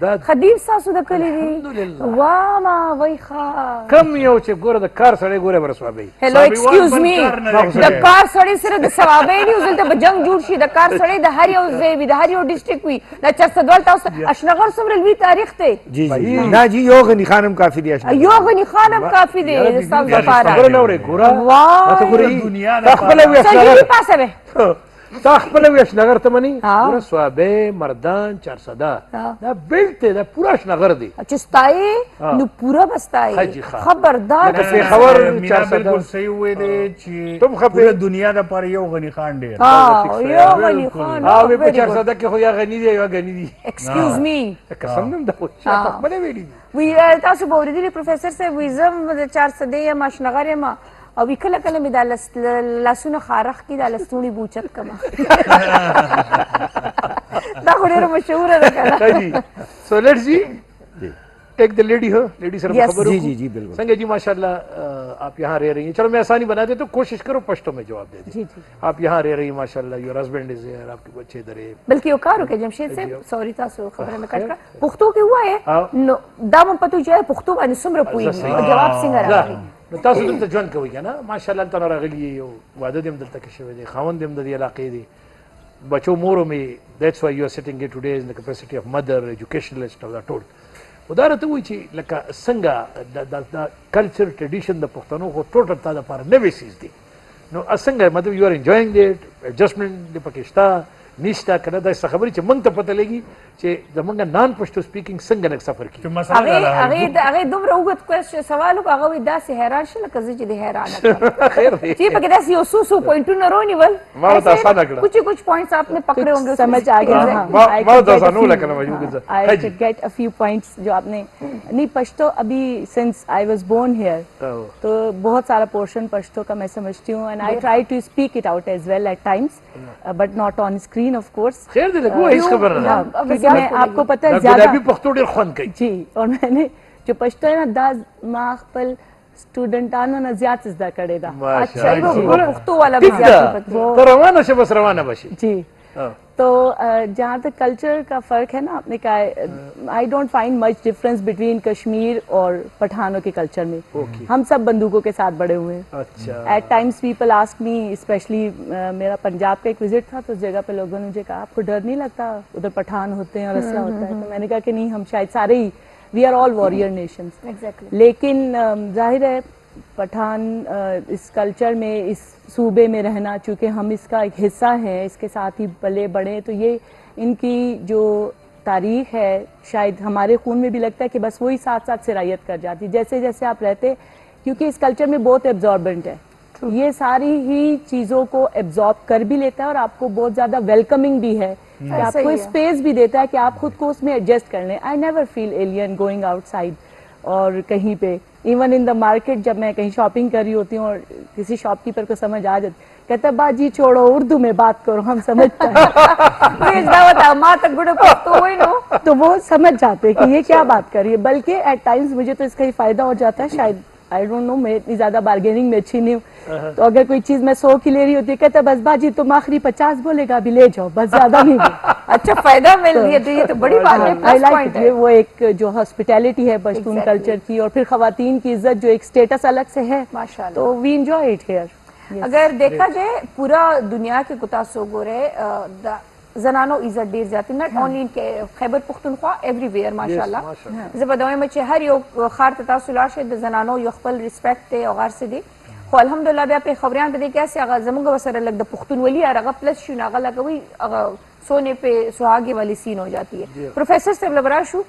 C: دا
A: خدیب ساسو د کلی دی وا ما وای ښا
C: کم یو چې ګوره د کار سره ګوره برسوابي
A: هلو ایکسکیوز می د کار سړی سره د ثوابې نه وزل ته جنگ جوړ شي د کار سړی د هر یو ځای وي د هر یو ډیسټریکټ وي د چرسدوال تاسو اشنغر څومره لوی تاریخ دی
H: جی جی نه جی یو غنی خانم کافی دی
A: یو غنی خانم کافی دی د تاسو لپاره
C: خبر نه اوري ګوره
A: واه
C: ته ګوري
E: دنیا د
C: خپل وی
A: سړی پاسه به
C: تا خپل وی اشنغر ته مني ګوره سوابه مردان چرسدا دا بیلټ دا پورا اشنغر دی
A: چې ستای نو پورا بستای خبردار
C: په خبر
E: مینا بالکل صحیح ویلې چې
C: تم خبر
E: پوره دنیا د پر یو غنی خان ډیر
A: یو غنی خان
C: او په چرسدا کې خو یا غنی دی یا غنی دی
A: ایکسکیوز می
C: قسم نن د خو خپل ویلی
A: وی تاسو به ورېدلی پروفیسر صاحب وی زم د 400 یا ماشنغر ما او وی کله کله مې د لاسونه خارخ کی د لسونی بوچت کما دا خو ډیره مشهوره ده کنه
C: سو لیٹس جی take the lady हो lady sir खबर
H: जी जी जी बिल्कुल
C: संजय जी माशाल्लाह आप यहाँ रह रही हैं चलो मैं आसानी बना देता हूँ कोशिश करो पश्तो में जवाब दे
A: जी जी
C: आप यहाँ रह रही हैं माशाल्लाह योर हस्बैंड इज हियर आपके बच्चे इधर है
A: बल्कि यो कारो के जमशेद से सॉरी تاسو خبره مې کټ کړه پښتو کې هوا ہے نو دا مون پتو چې پښتو باندې سمره پوي جواب څنګه راغلی
C: نو تاسو دلته ژوند کوئ کنه ماشاءالله تاسو راغلی یو واده دې دلته کې شوی دی خاوند دې د علاقې دی بچو مورو می that's why you are sitting here today in the capacity of mother educationalist of the told ودارته وی چې لکه څنګه د کلچر ټریډیشن د پښتنو خو ټوټل تا د پاره نوې سیز دي نو څنګه مطلب یو ار انجوینګ دیټ ایڈجسټمنټ د پاکستان نشته کنه دا خبرې چې مونږ ته پته لګي چې زمونږ نان پښتو سپیکینګ څنګه نه سفر کی
A: هغه دومره وګت کوېسچن سوال هغه وی داسې حیران شل کزه چې د حیران
C: خیر دی
A: چې پکې داسې یو سو پوینټونه رونیول
C: ما ته آسان کړه
A: कुछ पॉइंट्स आपने पकड़े होंगे समझ आ गया
C: ما ته آسان ولا کنه موجود
G: I could get a few points जो आपने नहीं पश्तो अभी since I was born here तो बहुत सारा पोर्शन पश्तो का मैं समझती हूँ and I try to speak it out as well at times but not on screen of course
C: خیر دی لګو هیڅ خبر نه
G: क्योंकि मैं आपको पता है
C: ज्यादा
G: ज्यादा
C: भी पख्तो ډیر خوند کوي
G: जी और मैंने जो पश्तो है ना दाज ما خپل स्टूडेंटानो نه زیات زده کړی دا
A: अच्छा वो پښتو वाला भी ज्यादा
C: تو روانه شه بس روانه بشي
G: जी तो जहाँ तक कल्चर का फ़र्क है ना आपने कहा I don't find much difference between Kashmir और पठानों के कल्चर में हम सब बंदूकों के साथ बड़े हुए हैं
C: अच्छा
G: at times people ask me specially मेरा पंजाब का एक विजिट था तो उस जगह पे लोगों ने मुझे कहा आपको डर नहीं लगता उधर पठान होते हैं और असला होता है तो मैंने कहा कि नहीं हम शायद सारे ही we are all warrior nations
A: exactly
G: लेकिन जाहिर है पठान इस कल्चर में इस सूबे में रहना चूँकि हम इसका एक हिस्सा हैं इसके साथ ही पले बड़े तो ये इनकी जो तारीख है शायद हमारे खून में भी लगता है कि बस वही साथ साथ सिरायत कर जाती जैसे जैसे आप रहते क्योंकि इस कल्चर में बहुत एब्जॉर्बेंट है ये सारी ही चीज़ों को एब्जॉर्ब कर भी लेता है और आपको बहुत ज़्यादा वेलकमिंग भी है कि आपको स्पेस भी देता है कि आप खुद को उसमें एडजस्ट कर लें I never feel alien going outside और कहीं पे इवन इन द मार्केट जब मैं कहीं शॉपिंग कर रही होती हूँ और किसी शॉपकीपर को समझ आ जाती कहता बाजी छोड़ो उर्दू में बात करो हम समझते हैं तो वो समझ जाते हैं कि ये क्या बात कर रही है बल्कि एट टाइम्स मुझे तो इसका ही फायदा हो जाता है शायद आई डोंट नो मैं इतनी ज्यादा बार्गेनिंग में अच्छी नहीं हूँ तो अगर कोई चीज मैं 100 की ले रही होती है कहता बस बाजी तुम आखिरी 50 बोलेगा अभी ले जाओ बस ज्यादा नहीं
A: अच्छा फायदा मिल रही है तो ये तो बड़ी बात है
G: आई लाइक वो एक जो हॉस्पिटैलिटी है पश्तून कल्चर की और फिर खवातीन की इज्जत जो एक स्टेटस अलग से है
A: माशाल्लाह
G: तो वी एंजॉय इट हियर
A: अगर देखा जाए पूरा दुनिया के कुतासो गोरे जनानो इज्जत ढेर जाती not only in Khyber Pakhtunkhwa everywhere माशाल्लाह जब बदौए में हर यो खार ततासुला से जनानो यो खपल रिस्पेक्ट ते औगार से दे खो अल्हम्दुलिल्लाह बया पे खबरियां बदे कैसे अगर जमुंग वसर लग द पुख्तन वली आ रगा प्लस शुना गला कभी सोने पे सुहागे वाली सीन हो जाती है प्रोफेसर से लबराशु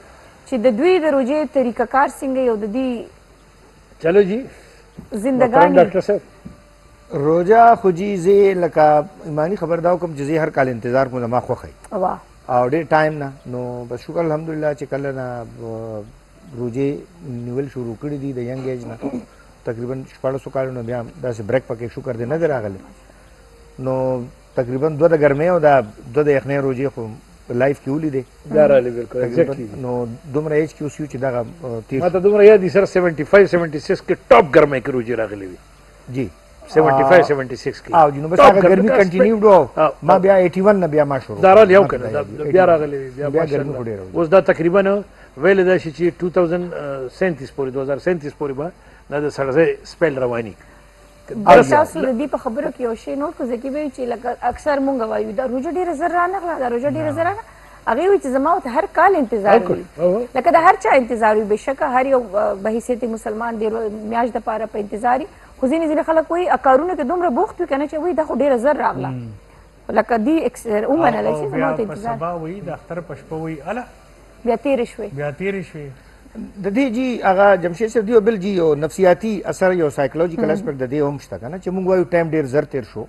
A: چې د دوی د روجې طریقه کار څنګه یو د دې
C: चलो जी
A: زندگانی
C: डॉक्टर साहब
H: روزه خو جی زه لکه ایمانی خبر داو کوم چې زه هر کال انتظار کوم ما خوخی
A: واه
H: او ډېر ټایم نه نو بس شکر الحمدلله چې کله نه روجې نیول شروع کړي دي د ینګ ایج نه تقریبا 1400 کالونو بیا داسې بریک پکې شو کړ دی نه دی راغلی نو تقریبا 2 د ګرمۍ او د 2 د یخنۍ روجې خو په لایف کې ولیدې
C: دا راغلی بالکل ایگزیکټلی
H: نو دومره ایج کې اوس یو چې دغه تیر
C: ما ته دومره یاد دي سر 75 76 کې ټاپ ګرمۍ کې روجې راغلی وي
H: جی
C: 75 76 کې
H: او جنوب څخه ګرمي کنټینیو دو ما بیا 81 نه بیا ما شروع
C: دارال یو کنه بیا راغلی بیا
H: ګرمي خو ډېره
C: اوس دا تقریبا ویل دا شي چې 2037 پورې 2037 پورې به دا د سړځي سپیل رواني
A: او تاسو د دې په خبرو کې یو شی نوٹ کوئ چې لکه اکثر مونږ وایو دا روجه ډېره زر رانغله دا روجه ډېره زر رانغله هغې وایي چې زما ورته هر کال انتظار وي لکه د هر چا انتظار وي بېشکه هر یو بحیثیت مسلمان د میاشت دپاره په انتظار وي خو ځینې خلک وایي کارونو کې دومره بوخت وي که نه چې وایي دا خو ډېره زر راغله لکه دې ومنله چې زما ورته انتظار
E: سبا وایي د اختر په شپه وایي اله
A: بیا تېرې شوې
E: بیا تېرې شوې
H: د دې جی هغه جمشید صاحب دی بل جی یو نفسیاتي اثر یو سایکولوژیکل اسپیکټ د دې هم شته کنه چې موږ وایو ټایم ډیر زر تیر شو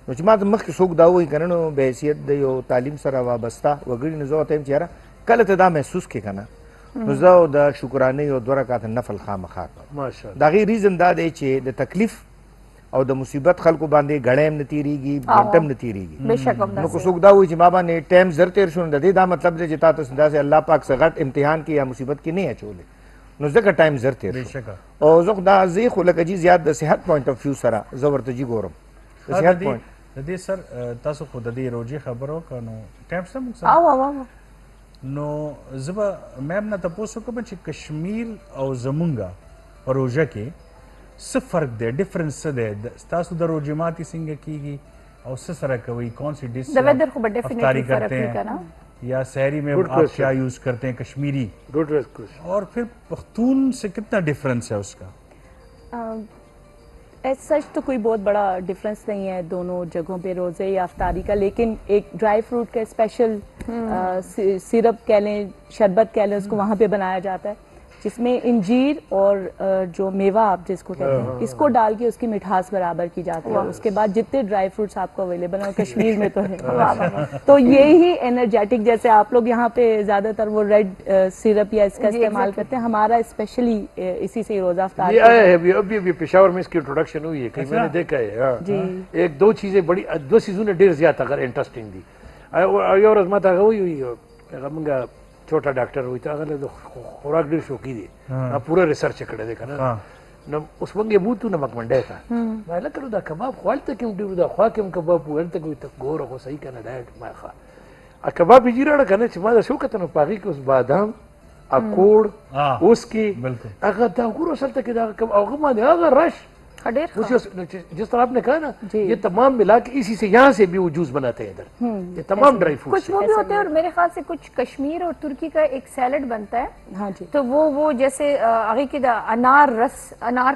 H: نو چې ما د مخکې څوک دا وایي کنه نو به حیثیت د یو تعلیم سره وابسته وګړي نو زه ورته یم چې یاره کله ته دا محسوس کړې کنه نو زه د شکرانې یو 2 رکعات نفل خامخا کوم
C: ماشاءالله
H: د هغې ریزن دا دی چې د تکلیف او د مصیبت خلکو باندې غړی هم نه تېرېږي ګنټه هم نه تېرېږي
A: بېشک
H: نو که
A: همداسې
H: څوک دا وایي چې ما باندې ټایم زر تېر شو نو د دې دا مطلب دی چې تا ته داسې الله پاک څه غټ امتحان کې یا مصیبت کې نه اچولی نو ځکه ټایم زر تېر شو
E: بېشکه
H: او زه خو دا زه خو لکه جي زیات د صحت پوینټ اف ویو سره زه ورته جي ګورم د صحت پوینټ
E: د دې سر تاسو خو د دې روجې خبرو که نو ټایم شته موږ سره
A: او او
E: نو زه به میم نه تپوس وکړم چې کشمیر او زمونږه په روژه کې څه فرق دی ډفرنس څه دی ستاسو د روجې ماتې څنګه کیږي او څه سره کوئ کون سی ڈش
A: د ویدر خو به
E: افطاری
A: ڈیفینیٹلی فرق
E: کرتے
A: ہوئی
E: ہیں
A: کا نا
E: یا سحری میں
C: Good
E: آپ
C: question.
E: کیا یوز کرتے ہیں کشمیری
C: گڈ کوشچن
E: اور پھر پختون سے کتنا ڈفرنس ہے اس کا
G: ایز سچ تو کوئی بہت بڑا ڈفرینس نہیں ہے دونوں جگہوں پہ روزے یا افطاری کا لیکن ایک ڈرائی فروٹ کا اسپیشل سیرپ کہہ لیں شربت کہہ لیں اس کو وہاں پہ بنایا جاتا ہے جس میں انجیر اور جو میوہ آپ جس کو کہتے ہیں اس کو ڈال کے اس کی مٹھاس برابر کی جاتی ہے اس کے بعد جتنے ڈرائی فروٹس آپ کو اویلیبل ہیں کشمیر میں تو ہے تو یہی انرجیٹک جیسے آپ لوگ یہاں پہ زیادہ تر وہ ریڈ سیرپ یا اس کا استعمال کرتے ہیں ہمارا اسپیشلی اسی سے روزہ افطار
C: یہ آیا ہے ابھی پشاور میں اس کی انٹروڈکشن ہوئی ہے کہیں میں نے دیکھا ہے
G: جی
C: ایک دو چیزیں بڑی دو چیزوں نے ډیر زیات اگر انټرسټینګ دي یو ورځ ماته هغه وی هغه موږ چوټا ډاکټر وي ته هغه د خوراک ډیر شوقي دي پوره ریسرچ کړی دی کنه نو اوس موږ یې بوتو نمک منډی ته ما لکه دا کباب خو هلته کې هم ډېر دا خوا کې هم کباب و هلته کې ته ګوره خو صحیح که نه ډایټ ما ښه کباب یې راړه که نه چې ما داسې وکتل نو په هغې کې اوس بادام اکوړ اوسکي هغه دا ګوره اصل ته کې دا هغه باندې هغه رش جس طرح آپ نے کہا نا یہ تمام ملا کے اسی سے یہاں سے بھی وہ جوس بناتے ہیں ادھر یہ تمام ڈرائی فروٹ
A: کچھ وہ بھی ہوتے ہیں اور میرے خیال سے کچھ کشمیر اور ترکی کا ایک سیلڈ بنتا ہے
G: ہاں جی
A: تو وہ جیسے آگے کی انار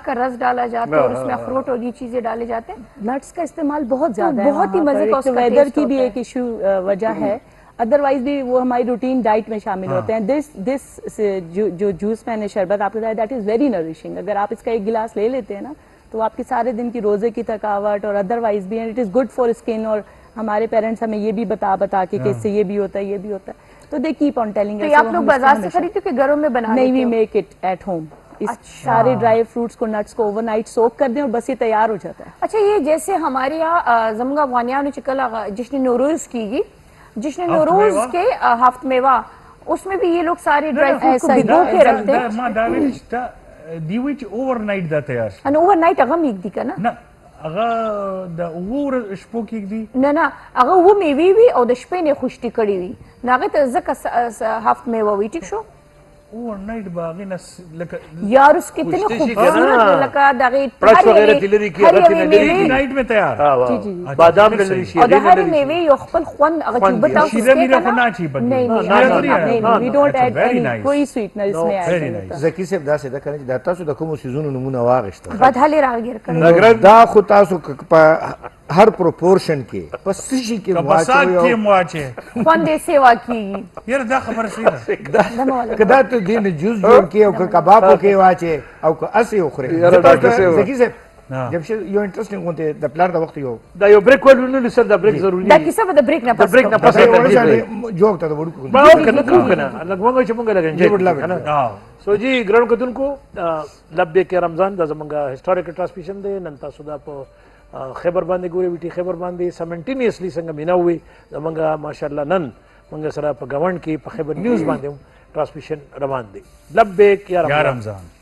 A: کا رس ڈالا جاتا ہے اور اس میں اخروٹ اور یہ چیزیں ڈالے جاتے ہیں
G: نٹس کا استعمال بہت زیادہ ہے
A: بہت ہی مزے کا اس کا
G: ویدر
A: ٹیسٹ
G: کی بھی
A: ہوتا
G: ایک ایشو وجہ ہے ادروائز بھی وہ ہماری روٹین ڈائٹ میں شامل ہوتے ہیں دس جو جوس میں نے شربت آپ کو بتایا دیٹ از ویری نریشنگ اگر آپ اس کا ایک گلاس لے لیتے ہیں نا تو آپ کے سارے دن کی روزے کی تھکاوٹ اور ادروائز بھی اٹ از گڈ فار اسکن اور ہمارے پیرنٹس ہمیں یہ بھی بتا کے کہ اس سے یہ بھی ہوتا ہے یہ بھی ہوتا ہے تو دے کیپ آن ٹیلنگ
A: تو آپ لوگ بازار سے خریدتے کہ گھروں میں بنا
G: نہیں وی میک اٹ ایٹ ہوم سارے ڈرائی فروٹس کو نٹس کو اوور نائٹ سوک کر دیں اور بس یہ تیار ہو جاتا ہے
A: اچھا یہ جیسے ہمارے یہاں زمگا افغانیہ نے چکل جشن نوروز کی گی جشن نوروز کے ہفت میوہ اس میں بھی یہ لوگ سارے ڈرائی فروٹ کو بھگو کے رکھتے ہیں
E: دیوی چې اوور نایټ دا تیار شي
A: ان اوور نایټ هغه میږدي کنه
E: نه هغه د اوور شپو کېږدي
A: نه هغه و میوې وي او د شپې نه خوشتي کړي وي نو هغه ته ځکه هفت میوه وي ټیک شو
E: اوور نایټ به هغې نه لکه
A: یار اس کتنے خوبصورت لکه دغه
C: پړچ وغیرہ تلری کی هغه تلری
E: نایټ میں تیار
C: بادام لري شي
A: او د هر میوې یو خپل خوند هغه چوبه تاسو
E: شیره میره خو نه چی پکې
G: نہیں وی ڈونٹ ایڈ اینی کوئی سویٹنر اس میں ایڈ نہیں
H: زکی صاحب داسې ده کنه چې دا تاسو د کومو سیزونو نمونه واغشته
A: بدحالي راګیر کړو
H: دا خو تاسو په هر پروپورشن کې په سشي کې
E: بساک کې مواچه
A: خوند یې سیوا کیږي
E: یاره دا خبره صحیح ده
H: کدا ته دین جوس جوړ کې او کباب کې واچه او که اسی وخوري زکی صاحب جمشید یو انټرېسټینګ غونډه د پلار د وخت یو
C: دا یو بریک ولونه سر دا بریک ضروری
A: دا کیسه به د بریک نه پس
C: بریک نه پس
H: جوړ ته د وړو
C: ما کنه کنه لږ موږ چې موږ لګنجې سو جی ګرانو کتونکو لبیک رمضان دا زمونږ هسټوریکل ټرانسمیشن دی نن تاسو دا په خیبر باندې ګوري ویټي خیبر باندې سمنټینیسلی څنګه مینا وي زمونږ ماشاءالله نن موږ سره په گاونډ کې په خیبر نیوز باندې ټرانسمیشن روان دی لبیک یا رمضان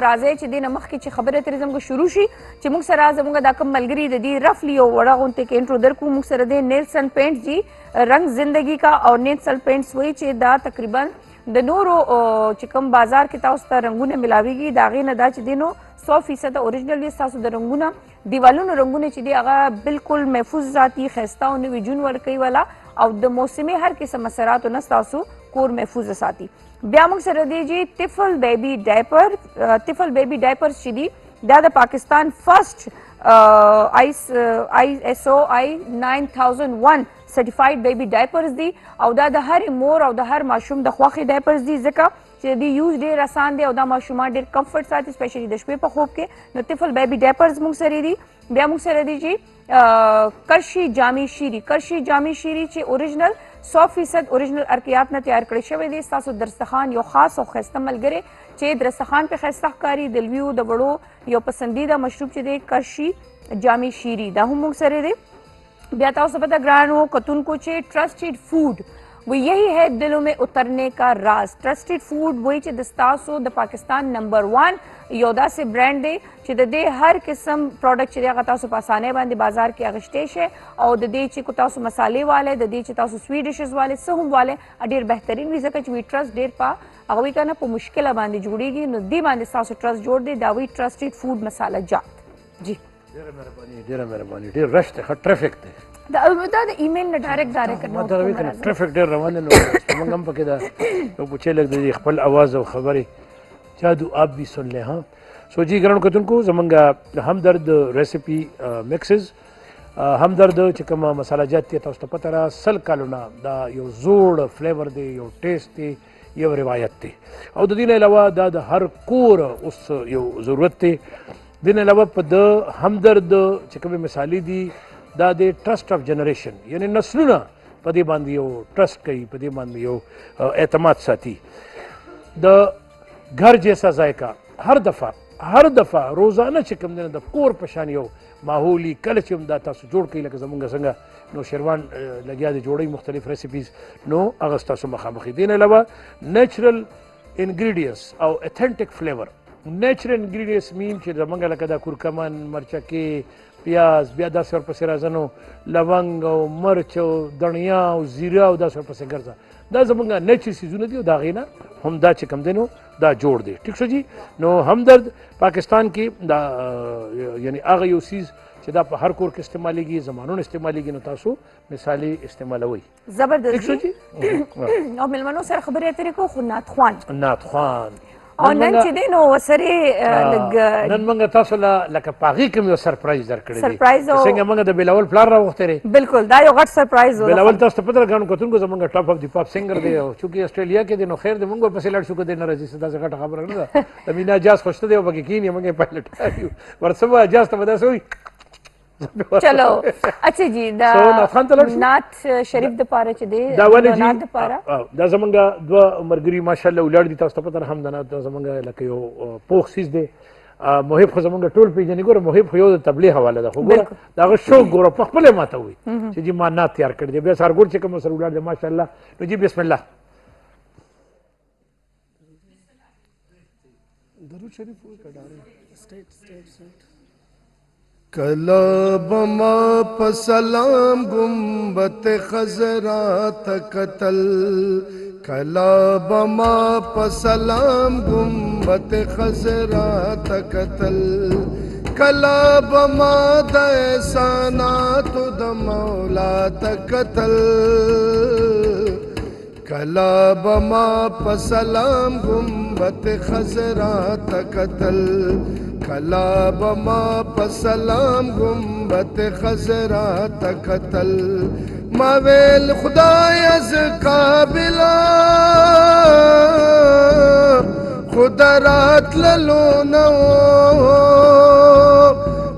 A: راځي چې دینه مخکې چې خبره ترې زموږ شروع شي چې موږ سره زموږ دا کوم ملګري د دې رفلی او وړه غونته کې انټرو درکو موږ سره د نیلسن پینټ جی رنگ زندگی کا او نیلسن پینټس وایي چې دا تقریبا د نورو چې کوم بازار کې تاسو ته رنگونه ملاويږي دا غي نه دا چې دینو 100% اوریجنل دي تاسو د رنگونه دیوالونو رنگونه چې دی هغه بالکل محفوظ ذاتی خسته او نوی جون ور کوي والا او د موسمي هر قسم اثرات نه تاسو کور محفوظ ساتي بیا موږ سره دی جی ټفل بیبي ډایپرز چې دي دا د پاکستان فرست ISO 9001 سرټیفاید بیبي ډایپرز دي او دا د هر مور او د هر ماشوم د خوښي ډایپرز دي ځکه چې دی یوز ډیر آسان دی او دا ماشومان ډیر کمفرټ ساتي سپیشلی د شپې په خوب کې نو ټفل بیبي ډایپرز موږ سره دي بیا موږ سره دی جی کرشي جامي شيري چې اوریجنل 100% اوریجنل ارکیات نه تیار کړی شوی دی تاسو درستخان یو خاص او خسته ملګری چې درستخان په خسته کاری د لویو د وړو یو پسندیده مشروب چې دی کرشي جامي شيري دا هم موږ سره دی بیا تاسو پتہ ګرانو کتونکو چې ټرسټډ فوډ वो यही है दिलों में उतरने का राज ट्रस्टेड फूड वही چې د تاسو د پاکستان نمبر 1 یودا سے برانډ دی چې د دې هر قسم پروډکټ چې هغه تاسو په اسانه باندې بازار کې اغشته شي او د دې چې کو تاسو مصالې والے د دې چې تاسو سویټ ډیشز والے سهم والے ډیر بهترین وی ځکه چې وی ټرست ډیر پا هغه کنه په مشکله باندې جوړیږي نو دې باندې تاسو ټرست جوړ دی دا وی ټرسټډ فوډ مصالحه جات جی
C: ډیره مهرباني ډیر رش ته ټریفیک دی
A: دا د ایمیل نه ډایرکټ کنه
C: ما دا وی کنه ټریفیک ډیر روان نو موږ هم پکې دا یو بچی لګ د خپل आवाज او خبرې جادو آپ بھی سن لیں ها سو جی ګرانو کتونکو زمونږ همدرد ریسیپي میکسز همدرد چې کومه مساله جات ته تاسو ته پته را سل کالونه دا یو زوړ فلیور دی یو ټیسټ دی یو روایت دی او د دې نه علاوه دا د هر کور اوس یو ضرورت دی د دې نه علاوه په د همدرد چې کومه مثالي دي دا د ټرست اف جنریشن یعنی نسلونه په دې باندې یو ټرست کوي په دې باندې یو اعتماد ساتي د घर जैसा जायका हर दफ़ा रोज़ाना چې کوم د کور په شان یو ماحولي کله چې دا تاسو جوړ کړئ لکه زمونږ څنګه نو شیروان لګیا دی جوړی مختلف ریسیپیز نو هغه تاسو مخامخ دي نه علاوه نیچرل انګریډینټس او اتھنټیک فلیور نیچرل انګریډینټس مین چې زمونږ لکه دا کورکمن مرچکي پیاز بیا داسې ورپسې راځنو لونګ او مرچ او دڼیا او زیره او داسې ورپسې ګرځه دا زمونږ نیچرل سیزونه دي او د هغې نه هم دا چې کوم دی نو دا جوړ دی ټیک شو جی نو همدرد پاکستان کې دا یعنی هغه یو سیز چې دا په هر کور کې استعمالیږي زمانونو استعمالیږي نو تاسو مثالي استعمالوي
A: زبردست
C: ټیک شو جی
A: او ملمنو سره خبرې اترې کو خو ناتخوان او نن چې دی نو سره لګ
C: نن موږ تاسو لکه پاغي کوم یو سرپرایز درکړی دی
A: سرپرایز
C: څنګه موږ د بلاول پلان راوخته لري
A: بالکل دا یو غټ سرپرایز و
C: بلاول تاسو ته پته غاڼو کتونکو زمونږ ټاپ اف دی پاپ سنگر دی او چې استرالیا کې دی نو خیر دی موږ په سیلړ شو کو دی نه راځي صدا څنګه خبره نه ده د مینا جاز خوشته دی او بګی کینی موږ پایلټ ورسمه جاز ته ودا سوی
A: चलो अच्छा जी दा नाथ शरीफ د پاره چې دی
C: دا ولې
A: نات د پاره
C: دا زمونږ دوه مرګري ماشاءالله ولړ دي تاسو ته پته هم دا زمونږ لکه یو پوخ سیس دی محب خو زمونږ ټول پیژنې ګوره محب خو یو د تبلیغ حواله ده خو ګوره دغه شوق ګوره په خپل ماته وي چې جی ما نات تیار کړی دی بیا سرګور چې کوم سره ولړ دی ماشاءالله نو جی بسم الله
F: درود شریف وکړه سټیټ کلا بما پسلام گنبت خزرا تقتل کلا بما پسلام گنبت خزرا تقتل کلا بما د احسانات د مولا تقتل کلا بما پسلام گنبت خزرا تقتل کلا بما پسلام گنبت خزرا تقتل ما ویل خدای از قابلا خدا رات للو نو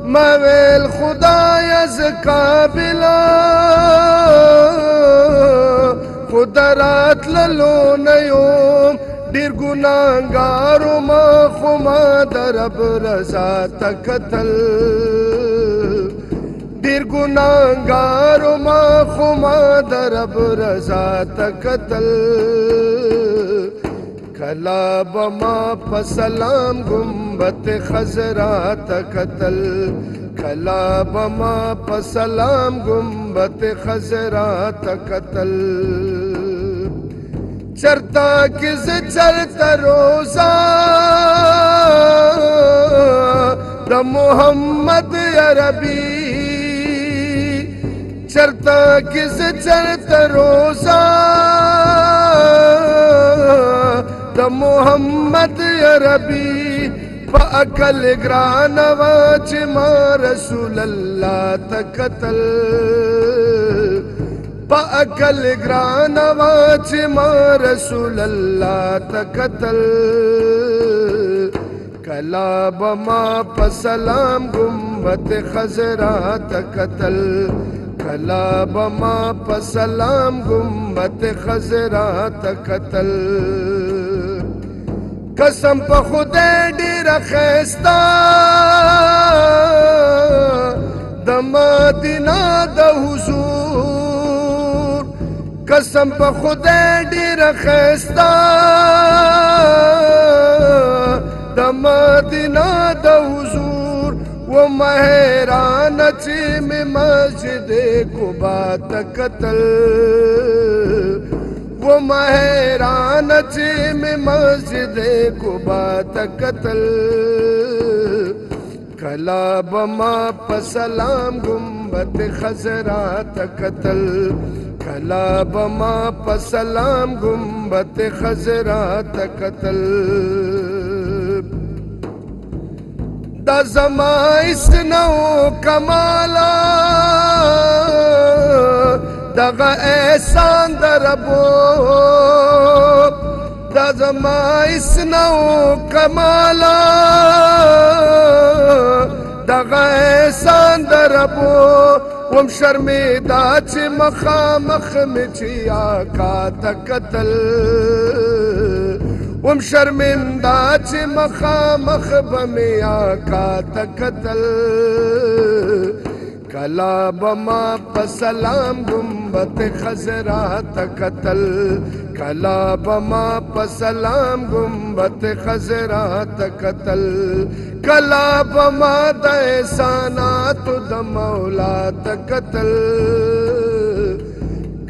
F: ما ویل خدای از قابلا خدا
I: دراتللو نیوم ډیر ګناهګارو ما خو ما د رب رضا ته کتل ډیر ګناهګارو ما خو ما د رب رضا ته کتل کلا به ما په سلام ګنبد خضرا ته کتل کلا به ما په سلام ګنبد خضرا ته کتل چرتا کز چلتا روزا د محمد عربی چرتا کز چلتا روزا د محمد عربی پا اکل گرانوا چه ما رسول اللہ تکتل پا اکل گرانوا چه ما رسول اللہ تکتل کلا بما پا سلام گنبد خضرا تکتل کلا بما پا سلام گنبد خضرا تکتل قسم په خدای ډیره ښایسته د مدینه د حضور قسم په خدای ډیره ښایسته د مدینه د حضور و مهران چې مې مسجد قبا ته کتل وہ مہران چی میں مسجد قبا تکتل کلا بما پسلام گنبد خضرا تکتل کلا بما پسلام گنبد خضرا تکتل دا زما اسنو کمالا دغه احسان دربو دا زما اسنو کمالا دغه احسان دربو وم شرمیدا چې مخامخ مې چې آقا ته کتل وم شرمندا چې مخامخ به مې آقا ته کتل کلا بما پسلام گنبد خضرا تکتل کلا بما پسلام گنبد خضرا تکتل کلا بما د احسانات د مولا تکتل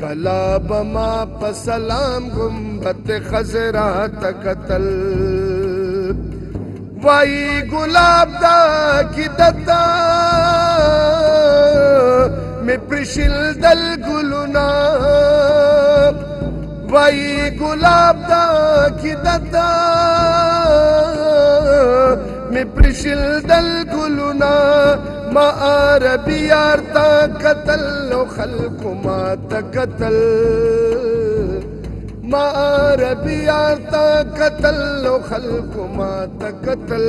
I: کلا بما پسلام گنبد خضرا تکتل وائی گلاب دا کی دتا میں پرشل دل گلونا وائی گلاب دا کی دتا میں پرشل دل گلونا ما عربی یارتا قتل و خلق ما تقتل ما عربی یارتا قتل و خلق ما تقتل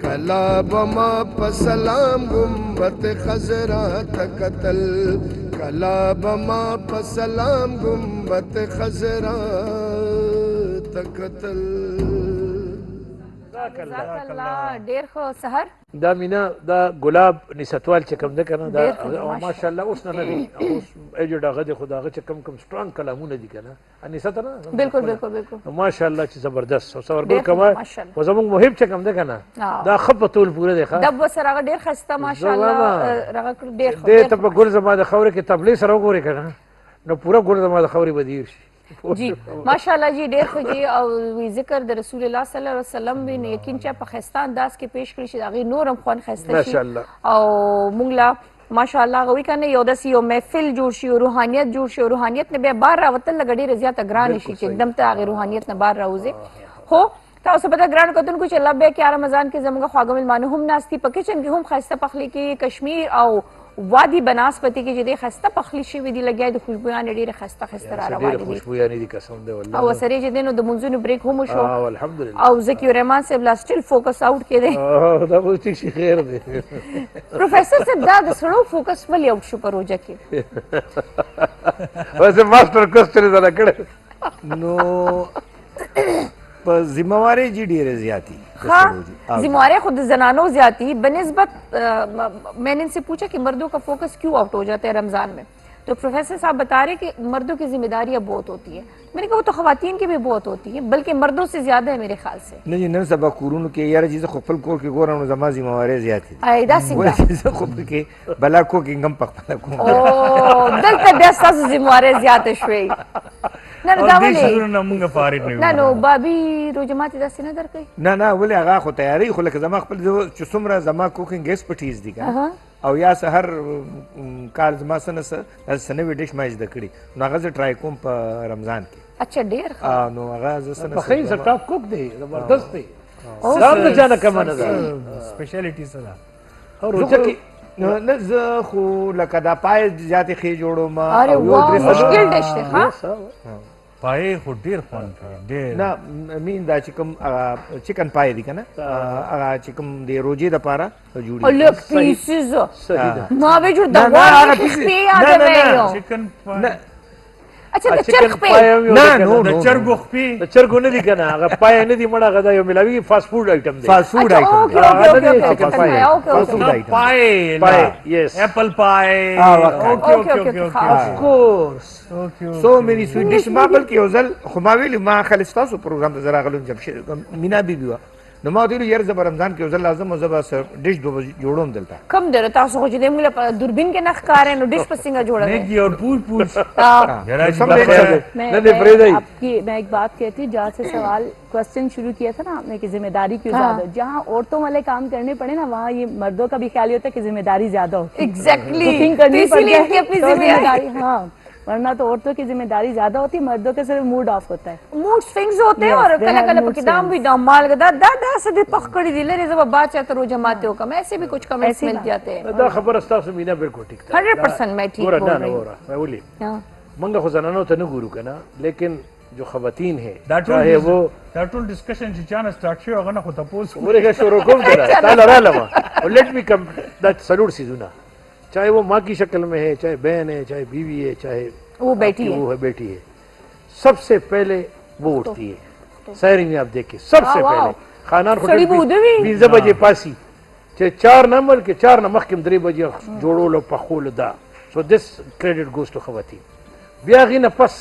I: کلا بما پسلام گنبد خضرا تقتل کلا بما پسلام گنبد خضرا تقتل
A: جزاک الله ډیر ښه سحر
C: دا مینا دا ګلاب نساتوال چې کوم ده کنه دا ماشاءالله اوس نه دی اوس ایجډ هغه د خدای چې کم سترونګ کلامونه دي کنه انیسات نه
A: بالکل بالکل بالکل
C: ماشاءالله چې زبردست او صبر کما او زموږ مهم چې کوم ده کنه دا خپتول پوره دی ښه
A: دب سره هغه ډیر خسته ماشاءالله هغه ډیر ښه
C: دې ته په ګل زما د خوري کې تبلیغ سره وګوري کنه نو پورا ګل زما د خوري بدیر شي
A: جی ماشاءالله جی ډیر ښه جی او ذکر د رسول الله صلی الله علیه وسلم به یقین چې په خسته انداز کې پیش کړی شي هغه نورم خوان خسته شي
C: ماشاءالله
A: او مونږ لا ماشاءالله غوي کنه یو داسې یو محفل جوړ شي او روحانیت جوړ شي او روحانیت نه بیا بار راوتل لګ ډیره زیاته ګران شي چې एकदम ته هغه روحانیت نه بار راوځي هو تاسو په ګران کتونکو چې الله به کې رمضان کې زموږ خواږه ملمانه هم ناشتي په کچن کې هم خسته پخلی کې کشمیر او वादी बनास्पति کې چې د خسته پخلی شوی دی لګیا د خوشبویان ډیره خسته خسته را روانې دي
C: خوشبویانې دي قسم دی والله
A: او سره چې دینو د منځونو بریک هم شو
C: الحمدلله
A: او ذکی الرحمن صاحب لا سټیل فوکس آؤٹ کې دی
C: دا به ټیک شي خیر دی
A: پروفیسر صاحب دا د سړو فوکس ولې آؤٹ شو پروژه کې
C: ویسے ماسټر کوسټر زړه کړه
H: نو په ذمہواری جی ډیره زیاتی
A: हाँ जिम्मेवारी खुद जनानों ज्यादा बनस्बत मैंने इनसे पूछा कि मर्दों का फोकस क्यों आउट हो जाता है रमजान में तो प्रोफेसर साहब बता रहे कि मर्दों की जिम्मेदारियां बहुत होती है मैंने कहा वो तो खवातीन की भी बहुत होती है बल्कि मर्दों से ज्यादा है मेरे ख्याल से
H: नहीं नन सबा कुरून के यार चीज खपल को के गोरा जमा जिम्मेवारी ज्यादा
A: आयदा सिंगा
H: चीज खपल के बला को के गम पकला को
A: ओ दल का दस्ता जिम्मेवारी ज्यादा शोई ना नो बाबी रोजमाती दस्ती न दर कई
H: ना ولې هغه خو تیاری خو لکه زما خپل چې څومره زما کوکینګ ایکسپرټیز دي او یا سحر کال زما سنه سنوي ډیش ما زده کړی نو هغه زه ټرای کوم په رمضان کې
A: اچھا ډیر
H: نو هغه زه سنه
C: په خیر سره ټاپ کوک دی زبردست دی سلام نه جانه کما نه ده
E: سپیشلیټی سره
C: او روزه کې
H: نه زه خو لکه دا پای زیاتې خې جوړو ما
A: اره واه مشکل ډیش دی ها
E: پای خو ډیر خوند کوي ډیر
H: نه مين دا چې کوم چکن پای دي کنه هغه چې کوم دی روزي د پاره جوړي
A: لک پیسز
C: صحیح ده
A: ما به جوړ د واه پیسې یاد ویو
E: چکن
A: اچھا د چرګ په
H: نه نو
E: د چرګ خپې
C: د چرګو نه دي کنه هغه پای نه دي مړه غدا یو ملاوي فاست فود آیټم دی
H: فاست فود آیټم
E: پای
C: پای یس
E: एप्पल पाए
A: اوکے
C: of course
H: سو مینی سویټ ډیش ما بلکې یو ځل خو ما ویلي ما خالص تاسو پروګرام ته زه راغلم جمشید مینا بیبي وه نو ما ورته ویلي یار زه به رمضان کې یو ځل لازم زه به ډیش جوړوم دلته
A: کم در تاسو خو چې موږ په دوربین کې نخ کار نو ډیش په څنګه جوړه
E: नेगी और पूछ
G: मैं एक बात कहती हूँ जहाँ से सवाल क्वेश्चन शुरू किया था ना आपने कि जिम्मेदारी क्यों ज्यादा जहाँ औरतों वाले काम करने पड़े ना वहाँ ये मर्दों का भी ख्याल होता है कि जिम्मेदारी ज्यादा हो
A: एग्जैक्टली
G: कुकिंग करनी पड़ती है
A: अपनी जिम्मेदारी
G: हाँ वरना तो औरतों की जिम्मेदारी ज्यादा होती है मर्दों का सिर्फ मूड ऑफ होता है
A: मूड स्विंग्स होते हैं और कला कला पके दाम भी दाम माल गदा दादा सदे पकड़ी दिले रे जब बात चाहते रोज जमाते हो कम ऐसे भी कुछ कमेंट्स मिल जाते हैं
C: دا خبر استاسو مینا بالکل ٹھیک ده
A: 100% मैं ठीक बोल रही हूँ
C: मैं बोली
A: हाँ
C: منګه خو زنانو ته نه ګورو کنه لیکن जो خواتین है
E: دا
C: चाहे वो
E: ټول ډسکشن چې چانه سٹارټ شو هغه نه خو تاسو
C: ورګه شروع کوم کنه تعال را لما لیٹ می کم دا سلوٹ سیدونا चाहे वो माँ की शक्ल में है चाहे बहन है चाहे बीवी है चाहे
A: वो बेटी है
C: वो है बेटी है सबसे पहले वो उठती है शहरी में आप देखिए सबसे पहले खानान
A: सड़ी बूदवी
C: 20 बजे पासी चाहे 4 नंबर के 4 नमक के 3 बजे जोड़ो लो पखोल दा so this credit goes to खवाती بیا غینه پس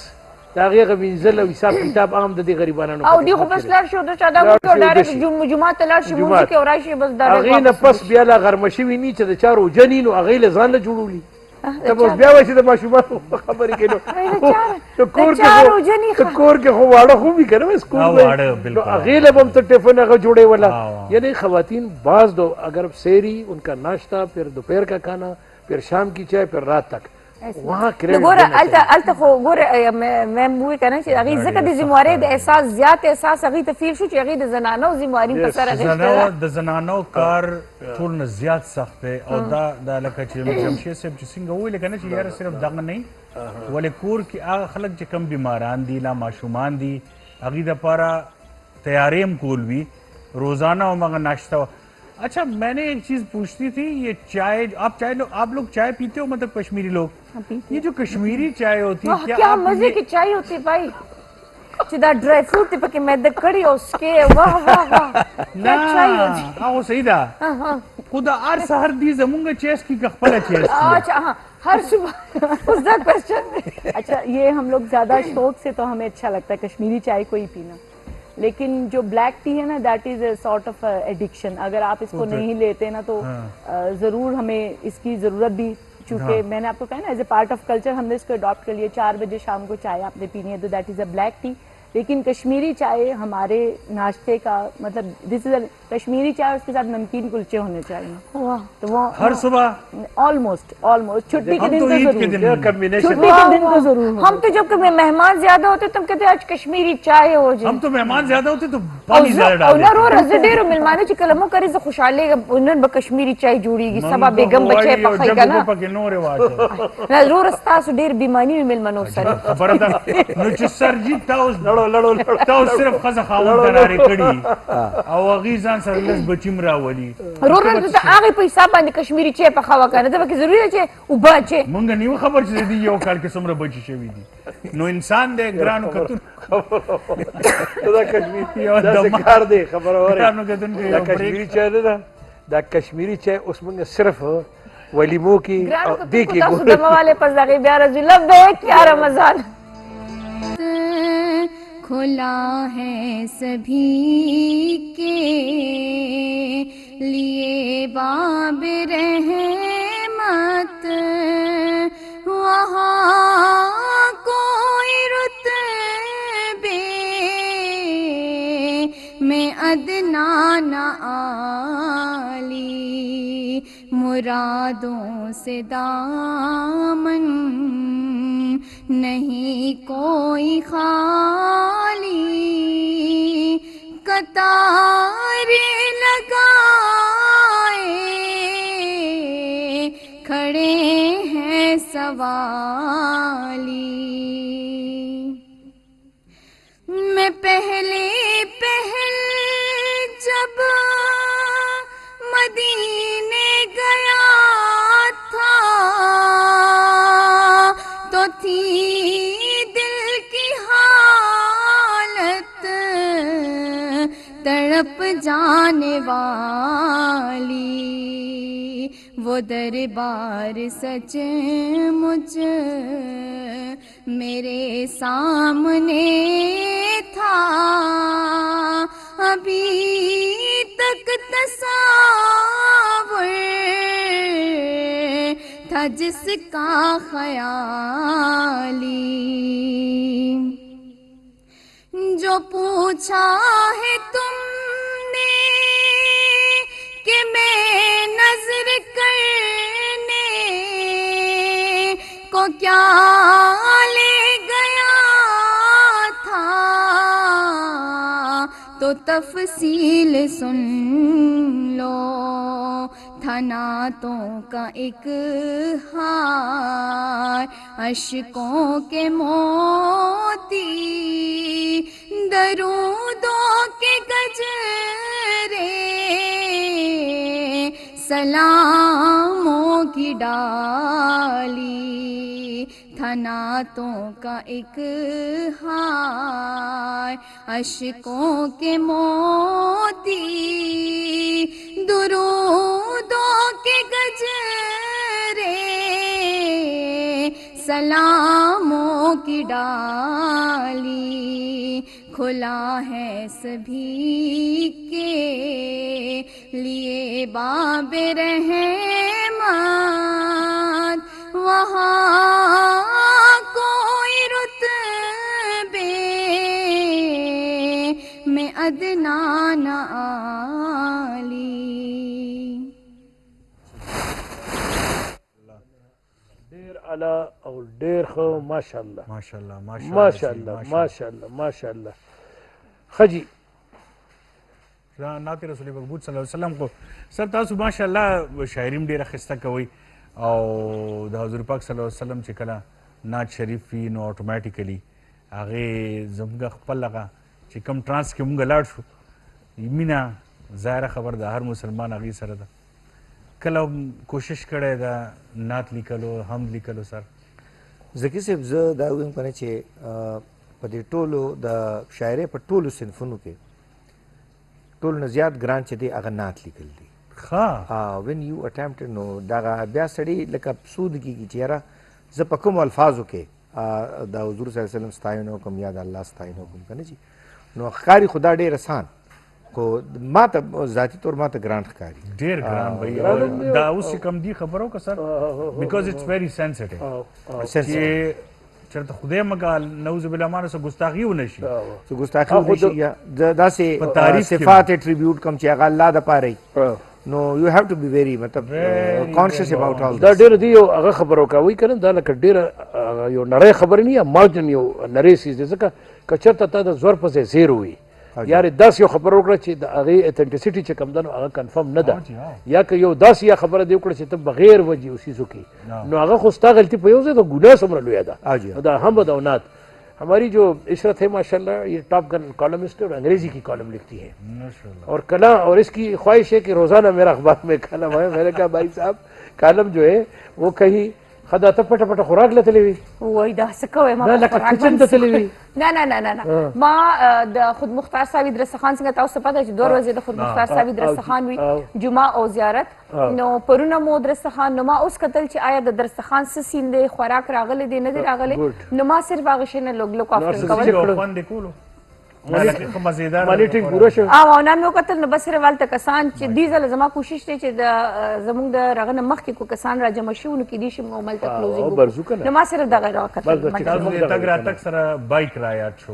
C: دا هغه وینځل او حساب کتاب عام د دې غریبانو
A: او دی خو بس لار شو د چا دا کو ډایرکټ جمعه ته لار شي موږ کې اورای شي بس ډایرکټ
C: غینه پس بیا لا غرمشي ویني چې د چارو جنینو هغه له ځان له جوړولي ته بس بیا وایي د ماشومان خبرې کینو کور کې خو واړه خو به کنه سکول
E: بالکل
C: هغه له بم ته ټیفن هغه جوړے ولا یعنی خواتین بعض دو اگر سحری ان کا ناشتہ پھر دوپہر کا کھانا پھر شام کی چائے پھر رات تک وहाँ
A: ګوره الته خو ګوره مې موږ کنه چې هغه ځکه د ذمہواری د احساس زیات احساس هغه ته فیل شو چې هغه د زنانو ذمہواری په سره غوښته
E: د زنانو کار ټول نه زیات سخت دی او دا لکه چې جمشید صاحب چې څنګه ویل کنه چې یاره صرف دغه نه ولې کور کې هغه خلک چې کم بیماران دي لا ماشومان دي هغه د لپاره تیاریم کول وی روزانه او مغه ناشتہ अच्छा मैंने एक चीज पूछती थी ये चाय आप लोग चाय पीते हो मतलब कश्मीरी लोग ये जो कश्मीरी चाय होती है
A: क्या मजे की चाय होती है भाई चिदा ड्राई फ्रूट थे पके मैं कड़ी उसके वाह वाह वाह क्या चाय होती
E: हां वो सही था खुदा हर शहर दी जमुंगा चेस की खपल चेस
A: अच्छा हां हर सुबह उसका क्वेश्चन
G: अच्छा ये हम लोग ज्यादा शौक से तो हमें अच्छा लगता है कश्मीरी चाय को ही पीना लेकिन जो ब्लैक टी है ना that is a sort of addiction अगर आप इसको नहीं लेते ना तो जरूर हमें इसकी जरूरत भी चूंकि मैंने आपको कहा ना as a part of culture हमने इसको अडॉप्ट कर लिया 4 बजे शाम को चाय आपने पीनी है तो that is a black T लेकिन कश्मीरी चाय हमारे नाश्ते का मतलब दिस इज कश्मीरी चाय, उसके साथ नमकीन कुलचे होने चाहिए। तो वो
E: हर सुबह
G: ऑलमोस्ट छुट्टी के दिन
E: तो
G: तो
E: ईद के
G: जरूर,
E: दिन
C: कॉम्बिनेशन
G: छुट्टी के दिन तो जरूर।
A: हम तो जब कभी मेहमान ज्यादा होते तुम कहते आज कश्मीरी चाय हो जी।
E: हम तो मेहमान ज्यादा होते तो पानी ज्यादा डाल
A: और रो रज़डेरो मिलमाने ची कलमो करे से खुशहाली उन्हन ब कश्मीरी चाय जोड़ीगी सबा बेगम बचे पखाईगा ना
E: पके नो रिवाज है
A: ना रो रस्ता सु ढेर बीमानी में मिलमनो सर
E: बरदा नो च सरजी ताउस लड़ो ताउस सिर्फ खजा खावन दरारे कड़ी او غیزان سره لس بچیم راولي
A: रो रस्ता आगे पैसा باندې کشمیری चाय पखावा کنه ته کې ضروري چې او بچي
E: مونږ نیو خبر چې دی یو کال کې څومره بچی شوی دي نو انسان دې ګرانو کتون
C: دا کشمیری
E: یو
C: دا
E: دم
C: کار دی خبره وره
E: ګرانو کتون کې
C: دا
E: یو
C: کشمیری چای نه ده دا کشمیری چای اوس موږ صرف ولیمو کې
A: ګرانو
C: دی
A: کتون
C: کې
A: تاسو دمه والے پس دغه بیا رضی لبیک یا رمضان
J: खुला है सभी के लिए बाब रहमत, वहाँ कोई रुतबे में अदना न आली, मुरादों से दामन नहीं कोई खाली, कतारे लगाए खड़े हैं सवाली। मैं पहले जब मदीने गया था तो थी दिल की हालत तड़प जाने वाली, वो दरबार सच मुझ मेरे सामने था, अभी तक तस्वीर था जिसका ख्याली। जो पूछा है तुमने कि मैं नजर करने को क्या ले गया था, तो तफसील सुन लो, था नातों का एक हार, अश्कों के मोती, दरूदों के गजरे, सलामों की डाली, था नातों का एक हार, अश्कों के मोती, दुरूदों के गजरे, सलामों की डाली, खुला है सभी के लिए बाब रहमत, वहाँ कोई रुतबे में अदना न आली।
C: ډیر اعلی او ډیر ښه ماشاءالله
E: ماشاءالله
C: ماشاءالله ماشاءالله ماشاءالله خجی
E: نعت رسول مقبول صلی الله علیه وسلم کو سر تاسو ماشاءالله شاعریم ډیره خسته کوي او د حضور پاک صلی الله علیه وسلم چې کله نعت شریف وي نو اتوماتیکلی هغه زموږ خپل هغه چې کم ټرانس کې مونږ لاړ شو مینا ظاهره خبر د هر مسلمان هغې سره ده کله کوشش کړی ده نعت لیکلو حمد لیکلو سر
H: ذکي صاحب زه دا وایم کنه چې په دې ټولو د شاعرۍ په ټولو صنفونو کې ټولو نه زیات ګران چې دی هغه نعت لیکل دي وین یو اټمپټ نو دغه بیا سړي لکه افسود کېږي چې یاره زه په کومو الفاظو کې د حضور صلی الله علیه وسلم ستاینه وکړم یا د الله ستاینه وکړم که نه جي نو ښکاري خو دا ډېر اسان خو ما ته ذاتي طور ما ته ګران ښکاري
E: ډېر ګران بھائی دا اوس چې کم دی خبرو که سر بیکاز اټس ویری سینسټیو چې چېرته خدای مکه نعوذ بالله مانه څه ګستاخي ونه شي
H: څه ګستاخي ونه شي یا داسې
E: په تعریف کې
H: صفات اټریبیوټ کوم چې هغه الله د پاره وي نو یو هاف ټو بی ویری مطلب کانشس اباوت آل
C: دا ډېر دی یو هغه خبرو کوي کنه دا لکه ډېر یو نری خبر نه یا مارجن یو نری سیز دی ځکه که چېرته ته د زور پسې زیرو وي یار داس یو خبر وکړه چې د هغې اتنټیسټي چې کوم ده نو هغه کنفرم نه ده یا که یو داسې یا خبره دې وکړه چې ته بغیر وجې اوسیزو کې نو هغه خو ستا غلطي په یو ځای د ګناه څومره لویه ده دا هم بدونات हमारी जो इशरत है माशाल्लाह ये टॉप गन कॉलमिस्ट है और अंग्रेजी की कॉलम लिखती है और कला और इसकी ख्वाहिश है कि रोज़ाना मेरा अखबार में कॉलम है मैंने कहा भाई साहब कॉलम जो है वो कहीं خدا ته پټه پټه خوراک لته وی
A: وای دا څه کوي ما
C: نه لکه کچن ته تللی وی
A: نه نه نه نه ما د خود مختار صاحب درستخان څنګه تاسو پته چې 2 ورځې د خود مختار صاحب درستخان وی جمعه او زیارت نو پرونه مو درستخان نو ما اوس کتل چې آیا د درستخان څه سین دی خوراک راغلی دی نه دی راغلی نو ما صرف هغه شی نه لوګ
E: افټر کول
C: مانیټینګ پوره شو
A: او نن نو کتل نو بس والته کسان چې دې ځل زما کوشش دی چې د زموږ د رغنه مخ کې کو کسان را جمع شي نو کې دي شي مل ته کلوزینګ نو ما صرف دغه را کتل
E: تک را تک سره بایک را یاد شو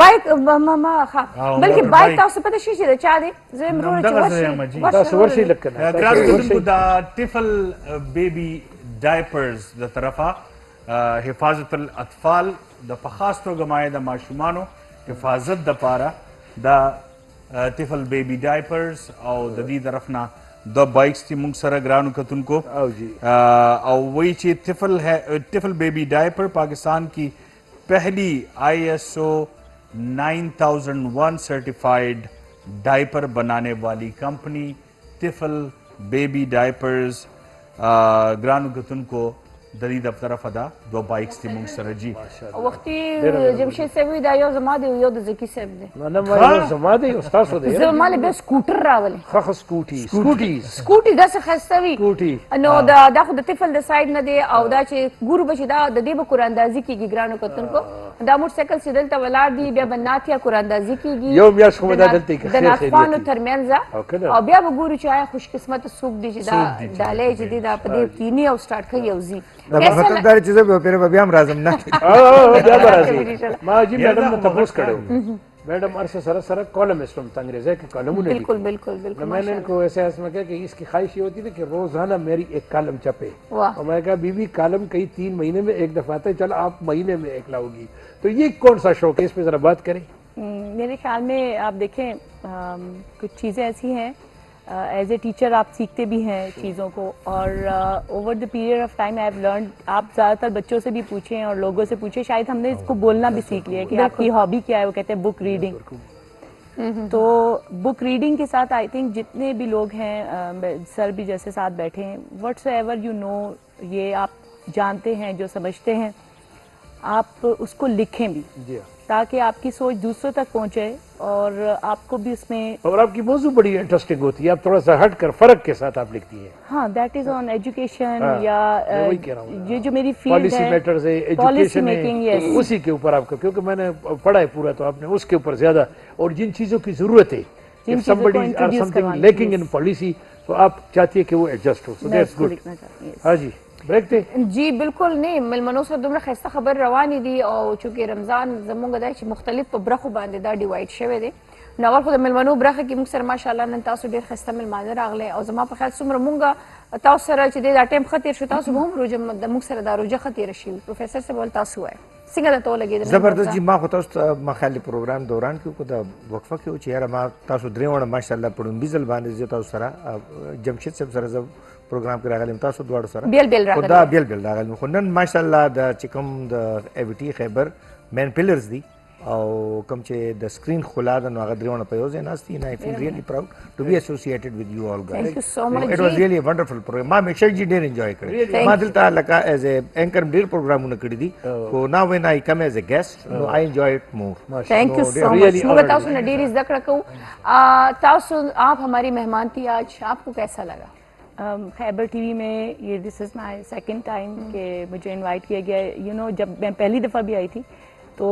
A: بایک ما ها بلکې بایک تاسو پته شي چې چا دی زه مرور چې
C: تاسو ورشي لکنه
E: ګرانو د ټیفل بیبي ډایپرز د طرفه حفاظت الاطفال د خاص توګه مایه د ماشومانو حفاظت د پاره د ټیفل بیبي ډایپرز او د دې طرف نه د بایکس چې موږ سره ګرانو کتونکو او وایي چې ټیفل بیبي ډایپر پاکستان کی پہلی ISO 9001 सर्टिफाइड डायपर बनाने वाली कंपनी टिफल बेबी डायपर्स ग्रानू गतुन को दरी दफ्तर फदा दो बाइक्स थी मुंग सरजी
A: वक्ती जमशेद से भी दायो जमा दे यो द जकी से दे
C: ना मैं जमा दे उस्ताद सो दे
A: जमा ले बे स्कूटर रावले
C: खख स्कूटी
A: دا څه خستوي نو دا خو د طفل د سایډ نه دی او دا چې ګورو بچي دا د دې به قراندازي کیږي ګرانو کتونکو دا موټر سایکل چې دلته ولار دی بیا بناتیا قراندازي کیږي
C: یو میاش خو دا دلته کې
A: د ناسپانو ترمنځ او بیا به ګورو چې آیا خوش قسمت سوق دی چې دا ډالې چې دی دا په دې کینی او سٹارټ کوي او زی
H: دا مطلب دا چې زه به بیا هم راځم نه
C: بیا راځي ما جی میډم ته تاسو کړو मैडम अरसे सर सर कॉलमिस्ट हम अंग्रेजी के कॉलम ने
A: बिल्कुल बिल्कुल बिल्कुल
C: मैंने इनको ऐसे में कहा कि इसकी ख्वाहिश ये होती थी कि रोजाना मेरी एक कॉलम छपे और मैं कहा बीबी कॉलम कई 3 महीने में एक दफा आता है चल आप महीने में एक लाओगी तो ये कौन सा शौक है इस पे जरा बात करें
G: मेरे ख्याल में आप देखें कुछ चीज़ें ऐसी हैं एज ए टीचर आप सीखते भी हैं चीज़ों को और over the period of time I have learn आप ज़्यादातर बच्चों से भी पूछें और लोगों से पूछें शायद हमने इसको बोलना भी सीख लिया कि आपकी हॉबी क्या है वो कहते हैं बुक रीडिंग तो बुक रीडिंग के साथ आई थिंक जितने भी लोग हैं सर भी जैसे साथ बैठे हैं व्हाट्सएवर यू नो ये आप जानते हैं जो समझते हैं आप उसको लिखें भी ताकि आपकी सोच दूसरों तक पहुंचे और आपको भी उसमें
C: और आपकी मौजू बड़ी इंटरेस्टिंग होती है आप थोड़ा सा हट कर फर्क के साथ आप लिखती हैं
G: हाँ दैट इज ऑन एजुकेशन या ये जो मेरी फील्ड
C: पॉलिसी मैटर्स है एजुकेशन है उसी के ऊपर आपका क्योंकि मैंने पढ़ा है पूरा तो आपने उसके ऊपर ज्यादा और जिन चीजों की जरूरत है if somebody or something lacking in policy तो आप चाहती है कि वो एडजस्ट हो so that's good हाँ जी
A: जी बिल्कुल नहीं ملمنو سره دومره خسته خبر روانې دي او چونکې رمضان زموږ د مختلف په برخو باندې دا ډیوایډ شوی دی نو اول خو د ملمنو برخه کې موږ سره ماشاءالله نن تاسو ډیر خسته ملمانه راغله او زما په خیال څومره موږ تاسو سره چې دا ټایم خطر شو تاسو به هم روزه د موږ سره دا روزه خطر شي پروفیسور صاحب ول تاسو وای څنګه ته لګیدل
H: زبردست جی ما خو تاسو مخالي پروګرام دوران کې کو دا وقفه کې چې یاره ما تاسو درېونه ماشاءالله پړم بیزل باندې زه تاسو سره جمشید صاحب سره پروګرام کې راغلم تاسو دواړو سره
A: بیل راغلی
H: دا بیل راغلی خو نن ماشاءالله د چکم د ایویټي خیبر مین پلرز دي او کوم چې د سکرین خلا د نو هغه درونه په یو ځای ناستي نه فیل ریلی پراود ټو بی اسوسییټډ وذ یو آل ګایز
A: ثانک یو سو مچ
H: اټ واز ریلی ا وندرفul پروګرام ما میک شور جی ډیر انجوای کړی ما دلته لکه ایز ا اینکر ډیر پروګرامونه کړی دي خو نا وین آی کم ایز ا گیسټ نو آی انجوای اٹ مور
A: ثانک یو سو مچ موږ تاسو نه ډیر زده کړه کوو تاسو آپ हमारी मेहमान थी आज आपको कैसा लगा
G: खैबर टीवी में ये this is my second time कि मुझे इनवाइट किया गया यू नो जब मैं पहली दफ़ा भी आई थी तो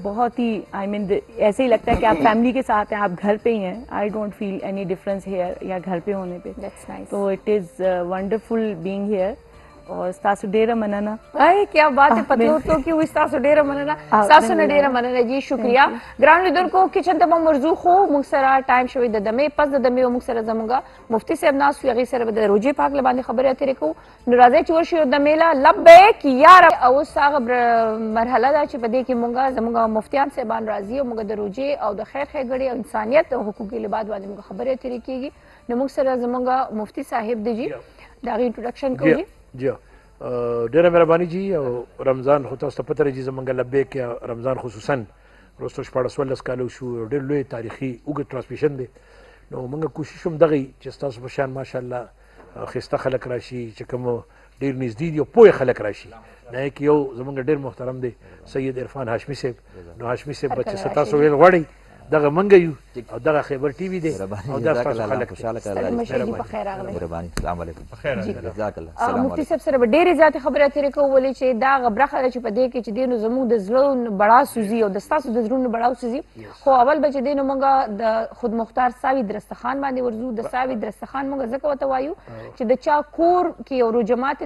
G: बहुत ही आई मीन ऐसे ही लगता है कि आप फैमिली के साथ हैं आप घर पे ही हैं I don't feel any difference here या घर पे होने पे
A: दैट्स नाइस
G: तो it is wonderful being here और ستاسو ډیره مننه.
A: ay क्या बात है पतलू तो कि وي تاسو ډیره مننه تاسو نه ډیره مننه جی شکریا ګران لیدونکو کچن ته مرزو خو موږ سره ټایم شوی د دمه پس د دمه موږ سره زمونږه مفتی صاحب ناس یغي سره د روجي پاک لباندې خبرې اترې کو نو راځي چې ورشي د میلا لبیک یار او ساغه مرحله دا چې په دې کې موږ زمونږ مفتیان صاحبان راځي او موږ د روجي او د خیر خیګړي او انسانيت او حقوقي لباد باندې موږ خبرې اترې کیږي نو موږ سره زمونږ مفتی صاحب دی جی دا غي انټروډکشن کوي
C: جی ډیره مهرباني جی او رمضان خو تاسو ته پته لري زمونږ لبیک یا رمضان خصوصا وروسته 14 کالو شو ډېر لوی تاریخي اوږد ترانسمیشن دی نو موږ کوشش هم دغه چې ستاسو په شان ماشاءالله ښایسته خلک راشي چې کوم ډېر نږدې دي او پوه خلک راشي نه کې یو زمونږ ډېر محترم دی سید عرفان هاشمي صاحب نو هاشمي صاحب به چې ستاسو ویل غواړئ دغه منګه یو او دغه خیبر ټي وي دی او دا ستاسو خلک
A: خوشاله کړل په خیر راغلی
K: مهرباني السلام علیکم
E: بخیر
K: جزاک الله السلام
A: مفتی صاحب سره ډېرې زیاتې خبرې اترې کوو ولې چې دا غبرخه ده چې په دې کې چې دی نو زموږ د زړه بړا سوزي او د ستاسو د زړونو بړاو سوزي خو اول به چې دی نو موږ د خود مختار ساوي درستخان باندې ورځو د ساوي درستخان موږ ځکه ورته وایو چې د چا کور کې یو روجمات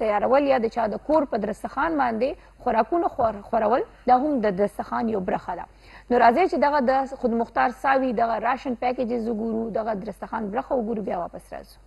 A: تیارول یا د چا د کور په درستخان باندې خوراکونه خورول دا هم د درستخان یو برخه ده نو راځي چې دغه د خود مختار ساوي دغه راشن پیکیجز وګورو دغه درستخان برخه وګورو بیا واپس راځو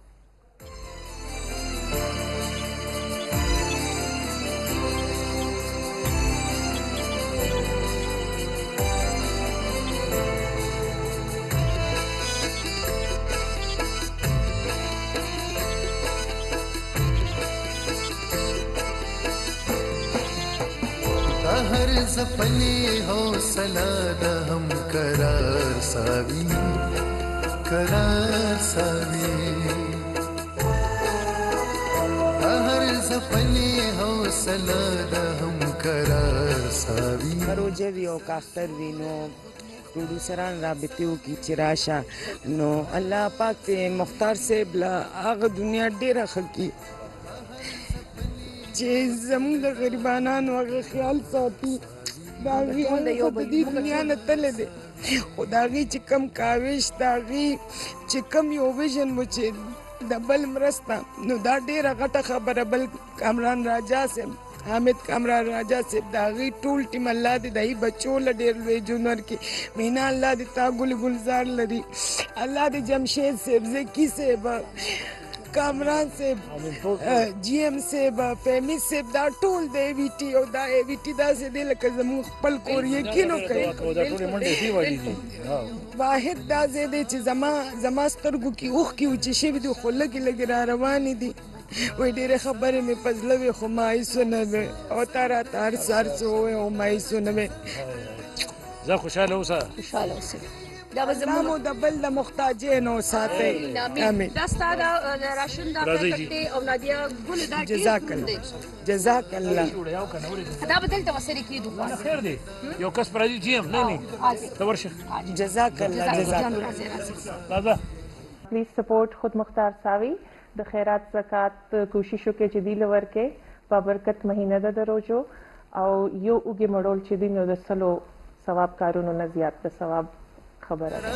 L: हर सपने हौसला द हम करार सावी हर सपने हौसला द हम करार सावी
M: روجه وی او کاختر وی نو پروډوسران رابطه وکړي چې راشه نو الله پاک ته مختار صاحب لا هغه دنیا ډیره ښه کړي چې زموږ د غریبانو هغه خیال ساتي د هغې هغه د دې دنیا نه تللی دی خو د هغې چې کم کاوش د هغې چې کم یو ویژن مو چې د بل مرسته نو دا ډېره غټه خبره بل کامران راجا صاحب حامد کامران راجا صاحب د هغې ټول ټیم الله دې د هغې بچو له ډېر لوی ژوند ورکړي مینا الله دې تا ګل ګلزار لري الله دې جمشید صاحب زکي صاحب کامران صاحب جی ایم صاحب فهمي صاحب دا ټول د ای وی ټي او دا ای وی ټي داسې دی لکه زموږ خپل کور یقین وکړئ واحد دا ځای دی چې زما سترګو کې اوښکې وچې شوي دي خو لږې لږې را روانې دي وایي ډېرې خبرې مې په زړه وې خو مایوسه نه وې او تا راته هر څه ووایې او مایوسه نه وې
C: زه خوشحاله اوسه
M: دا به زموږ د بل د محتاجینو ساتئ امین
A: دا ستا د راشن دا پیکټ دی او نادیا ګل دا
M: جزاک الله جزاک الله
A: دا به دلته وسرې کېدو
C: خیر دی یو کس پر راځي جیم نه ته ورشه
M: جزاک الله جزاک
C: الله
G: پلیز سپورٹ خود مختار ساوی د خیرات زکات کوششو کې چې دی لور کې بابرکت مهینه ده د روزو او یو اوږې مړول چې دی نو د سلو ثواب کارونو نه زیات د ثواب خبره ده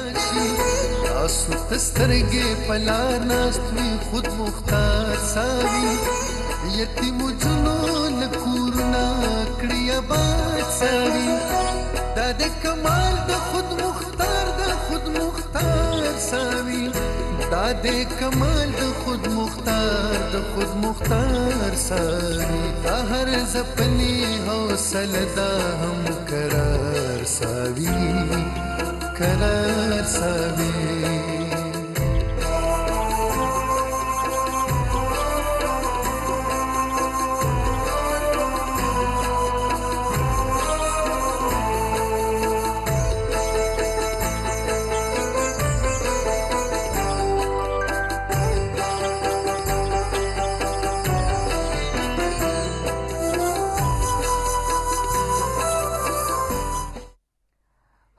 L: تاسو تسترګې پلار ناست وي خود مختار ساوي یتیم جنون کورنا کړی آباد ساوي دا د کمال د خود مختار ساوي دا د کمال د خود مختار ساوي دا هر زپنی حوصله دا هم قرار ساوي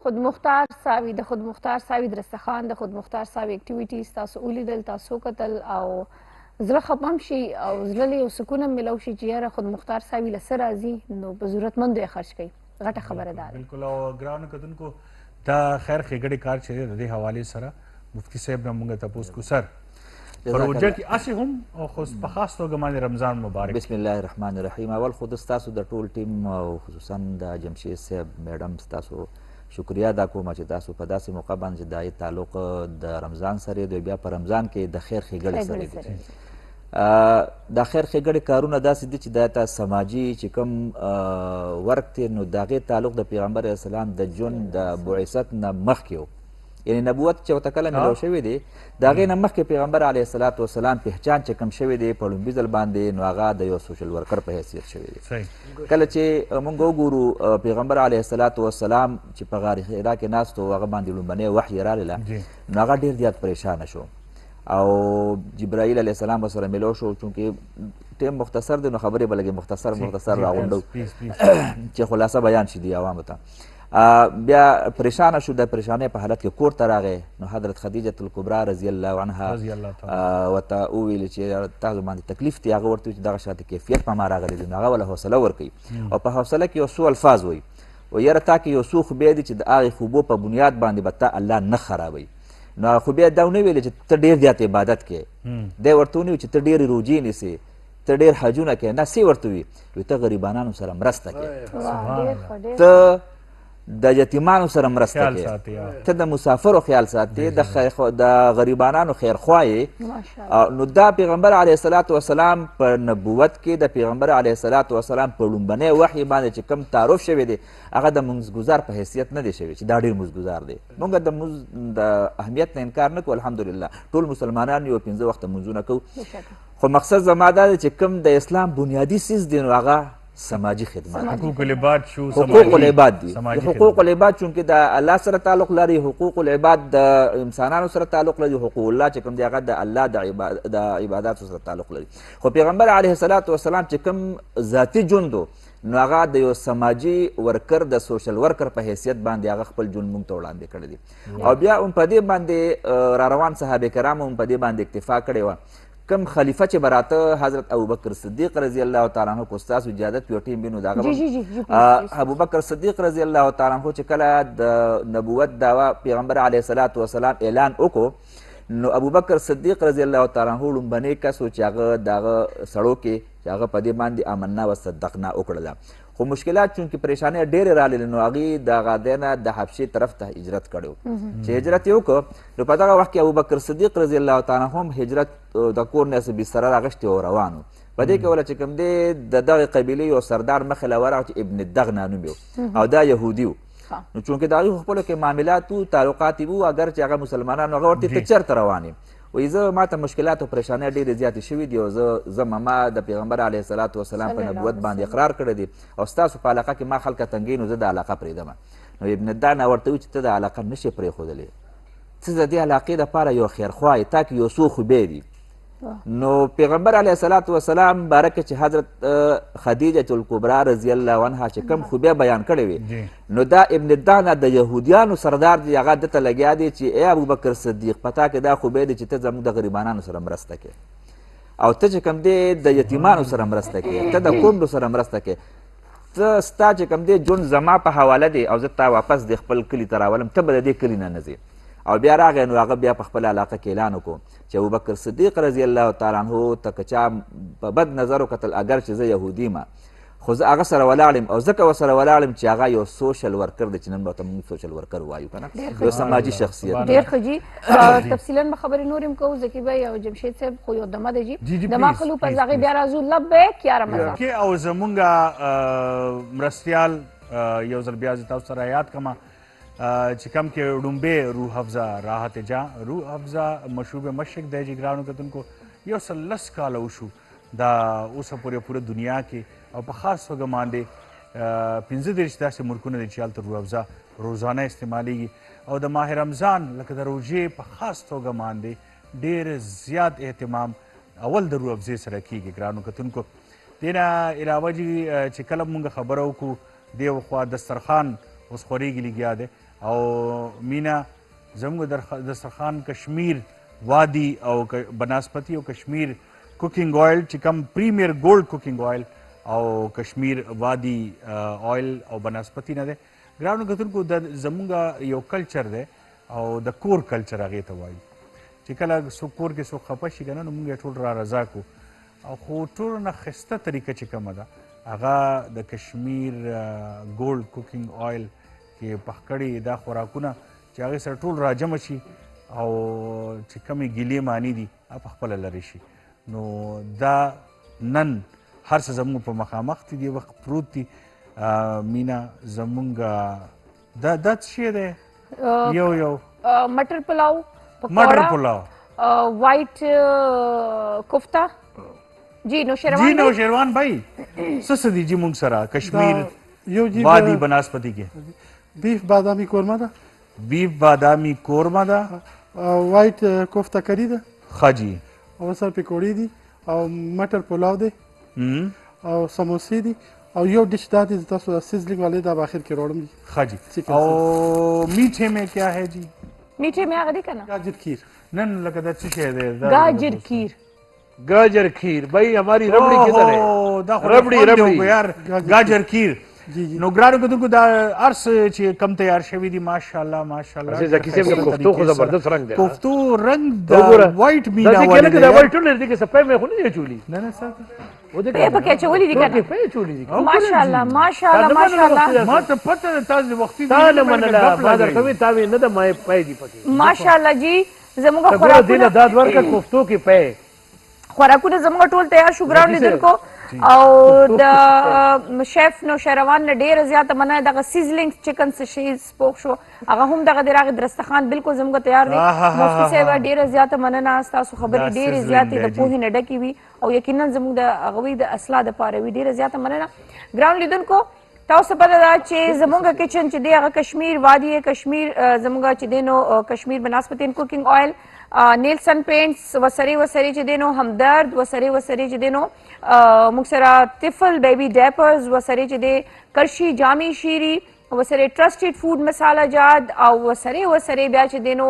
A: خود مختار ساوي د خود مختار ساوي درستخان د خود مختار ساوي اکټیویټیز تاسو ولیدل تاسو کتل او زړه خپم شي او زړه له سکون ملو شي چې یاره خود مختار ساوي له سره راځي نو په ضرورتمندو یې خرج کوي غټه خبره ده
E: بالکل او ګرانو کتونکو دا خیر ښېګړې کار چې د دې حوالې سره مفتي صاحب نه موږ تاسو کو سر په روژه کې هسې هم او خو په خاص توګه باندې رمضان مبارک.
K: بسم الله الرحمن الرحیم. اول خو د ستاسو د ټول ټیم او خصوصا د جمشید صاحب میډم ستاسو شکریه ادا کوم چې تاسو په داسې موقع باندې چې د تعلق د رمضان سره دی، بیا په رمضان کې د خیر ښېګړې سره دی. د خیر ښېګړې کارونه داسې دي چې دا ته سماجي چې کوم ورک دی نو د هغې تعلق د پیغمبر علیه السلام د ژوند د بعثت نه مخکې و، یعنی نبوت چې ورته کله میلاو شوی دی د هغې نه مخکې پیغمبر علیه الصلاة والسلام پهچان چې کوم شوی دی په لومړي ځل باندې نو هغه د یو سوشل ورکر په حیثیت شوی دی. کله چې موږ وګورو پیغمبر علیه الصلاة والسلام چې په غار حرا کې ناست و هغه باندې لومبنۍ وحی راغله نو هغه ډېر زیات پریشانه شو او جبرائیل علیه السلام ورسره میلاو شو. چونکې ټیم مختصر دی نو خبرې به لږې مختصر راغونډو چې خلاصه بیان شي دی عوامو ته. بیا پریشانه شو، د پریشانۍ په حالت کې کور ته راغی نو حضرت خدیجة الکبرا رضی الله عنها ورته وویل چې تاسو باندې تکلیف دی. هغه ورته چې دغه شاته کیفیت په ما راغلی دی نو هغه ولې حوصله ورکوي او په حوصله کې یو څو الفاظ وایي و یاره تا کې یو څو خوبۍ دي چې د هغې خوبو په بنیاد باندې به تا الله نه خرابوي. نو خو بیا دا ونه ویلې چې ته ډېر زیات عبادت کوې، دی ورته ونه وي چې ته ډېرې روجې نیسې، ته ډېر حجونه کوې، نه سی ورته وي ته غریبانانو سره مرسته کوې، ته د یتیمانو سره مرسته کوې، ته د مسافرو خیال ساتې، د غریبانانو خیرخوا یې. نو دا پیغمبر علیه الصلاة والسلام په نبوت کې د پیغمبر علیه الصلاة والسلام په لومبنۍ وحی باندې چې کوم تعارف شوی دی هغه د مونځګزار په حیثیت نه دی شوی چې دا ډېر مونځګزار دی. موږ د مونځ د اهمیت نه انکار نه کوو، الحمدلله ټول مسلمانان یو 5 وخته مونځونه کوو، خو مقصد زما دا دی چې کوم د اسلام بنیادي څیز دی نو هغه سماجی خدمات،
E: حقوق العباد شو،
K: حقوق العباد دي. حقوق العباد چونکې د الله سره تعلق لري، حقوق العباد د انسانانو سره تعلق لري، حقوق الله چې کوم دی هغه د الله د عباداتو سره تعلق لري. خو پیغمبر علیه الصلاة والسلام چې کوم ذاتي ژوند نو هغه د یو سماجي ورکر د سوشل ورکر په حیثیت باندې هغه خپل ژوند موږ ته وړاندې کړی دی او بیا هم په دې باندې را روان صحابه کرامو هم په دې باندې اکتفا کړې وه. کم خلیفه چې براته حضرت ابوبکر صدیق رضی الله تعالی عنه کو ستاسو اجازت یو ټیم بینو داغه ابوبکر صدیق رضی الله تعالی عنه چې کله د نبوت دعوا پیغمبر علیه الصلاة والسلام اعلان وکړو نو ابوبکر صدیق رضی الله تعالی عنه لومبنی کس چې هغه دغه سړو کې چې هغه په دې باندې آمنا وصدقنا وکړله. خو مشکلات چونکې پریشانۍ ډېرې راغلې نو هغې د هغه دی نه د حبشې طرف ته هجرت کړی چې هجرت یې وکړو نو په دغه وخت کې ابوبکر صدیق رضی الله تعالی عنه هم هجرت د کور نه بستره راغشتې او روان و. په دې کې وله چې کوم دی د دغې قبیلې یو سردار مخې له ورغی چې ابن الدغنا نوم یې او دا یهودي و. نو چونکې د هغوی خپلو کې معاملات و تعلقات یې و اگر چې هغه مسلمانان هغه ورته ته چېرته روان یم وایي زه ما ته مشکلات او پریشانۍ ډېرې زیاتې شوي دي او زه ما د پیغمبر علیه الصلاة والسلام په نبوت باندې اقرار کړی دی او ستاسو په علاقه کې ما خلکه تنګوي نو زه د علاقه پرېږدم. نو ابن الدغنا ورته وایي چې ته د علاقه نه شې پرېښودلی، ته د دې علاقې دپاره یو خیرخوا یې تا کې یو څو خوبۍ دي. نو پیغمبر علیه الصلاة والسلام بارکه چې حضرت خدیجة الکبرا رضی الله عنها چې کوم خوبۍ بیان کړې وي نو دا ابن الدغنا د یهودیانو سردار دی هغه دته لګیا دی چې ای ابوبکر صدیق په تا کې دا خوبۍ دی چې ته زموږ د غریبانانو سره مرسته کوې او ته چې کوم دی د یتیمانو سره مرسته کوې، ته د کونډو سره مرسته کوې، ته ستا چې کوم دی ژوند زما په حواله دی او زه تا واپس د خپل کلي ته راولم، ته به د دې کلي نه نه ځې. او بیا راغی نو هغه بیا په خپل علاقه کې اعلان وکړو چې ابوبکر صدیق رضی الله تعالی عنه ته که چا په بد نظر وکتل اگر چې زه یهودي یم خو زه هغه سره ولاړ یم او ځکه ورسره ولاړ یم چې هغه یو سوشل ورکر دی چې نن به ورته موږ سوشل ورکر وایو که نه، یو سماجي شخصیت.
A: ډېر ښه جي تفصیلا به خبرې نورې هم کوو ذکي بھائی او جمشید صاحب خو یو دمه دی جي دما خلو په هغې بیا راځو لبیک یا رمضان
E: کې او زمونږ مرستیال یو ځل بیا زه تاسو سره یاد کړم چې کوم کې ډومبې روح افزا راحت جا روح افزا مشروب مشرق دی چې ګرانو کتونکو یو 10 کاله وشو دا اوسه پورې پوره دنیا کې او په خاص توګه باندې 15 داسې ملکونه دي چې هلته روح افزا روزانه استعمالیږي او د ماه رمضان لکه د روژې په خاص توګه باندې ډېر زیات اهتمام اول د روح افزې سره کیږي ګرانو کتونکو. دې نه علاوه چې کله مونږ خبره وکړو دې خوا دسترخوان اوس خورېږي لګیا دی او مینا زموږ دسترخوان کشمیر وادي او بناسپتی او کشمیر کوکنګ آئل چې کوم پریمیر ګولډ کوکنګ آئل او کشمیر وادي آئل او بناسپتی نه دی ګرانو کتونکو د زموږ یو کلچر دی او د کور کلچر هغې ته وایي چې کله څوک کور کې څوک خفه شي که نه نو موږ یې ټول را رضا کړو او خو ټولو نه ښایسته طریقه چې کومه ده هغه د کشمیر ګولډ کوکینګ آیل کې پخ کړي دا خوراکونه چې هغې سره ټول راجمع شي او چې کمې ګیلې معنی دي هغه پخپله لرې شي نو دا نن هر څه زموږ په مخامخ دي دې وخت پروت دي مینا زموږ دا څه شی دی یو
A: مټر پلاو
E: مټر پلاو
A: وائٹ کوفتا جی
E: نوشیروان بھائی څه دي جی موږ سره کشمیر وادي بناسپتی کې
F: بیف بادامی قورمه ده
E: بیف بادامی قورمه ده
F: وائٹ کوفتا کری ده
E: ښه جي
F: او سره پکوړې دي او مټر پلاو دی او سموسې دي او یو ډش دا دی تاسو د سیزلینګ والے دا اخر کې روړم دي
E: ښه جي او میٹھے میں کیا ہے جی
A: میٹھے میں هغه دی که نه
F: गाजर खीर
E: نن لکه دا څه شی دی
A: गाजर खीर
C: गाजर खीर भाई हमारी रबड़ी किधर है
E: دا ربڑی یار गाजर खीर نو ګرانو کتونکو دا ارس چې کم تیار شوي دي ماشاءالله ماشاءالله
C: زکي صاحب د کوفتو خو زبردست رنگ دی
E: کوفتو رنگ د وایټ مینا
C: والے دا وایټ ټول دي کې سپې مې خو نه چولی
E: نه سر
C: و دې
A: په پکې چولې دي کنه
C: په چولی دي
A: ماشاءالله ماشاءالله ماشاءالله
E: ما ته پته تاسو وختي
C: تعالی منلا بازار کوي تاوي نه د مای پای دي پکې
A: ماشاءالله جی زموږ
C: خوراکونه دینه داد ورکړه کوفتو کې پای
A: خوراکونه زموږ ټول تیار شو ګراوند لیدونکو او د شیف نوشیروان نه ډیره زیاته مننه دغه سیزلینګ چکن سشیز پوښ شو هغه هم دغه د راغې درستخان بالکل زموږ تیار دی مفتي صاحب ډیره زیاته مننه ستاسو خبرې ډیرې زیاتې د پوهې نه ډکې وي او یقینا زموږ د هغوی د اصلاح دپاره وي ډیره زیاته مننه ګراوند لیدونکو تاسو پته ده چې زموږ کچن چې دی هغه کشمیر وادي کشمیر زموږ چې دی نو کشمیر بناسپتین کوکینګ آیل نیلسن پینټس وسرې چې دی نو همدرد وسرې چې دی نو موږ سره طفل بیبي ډیپرز وسرې چې دی کرشي جامي شیری وسرې ټرسټډ فوډ مساله جات او وسرې بیا چې دی نو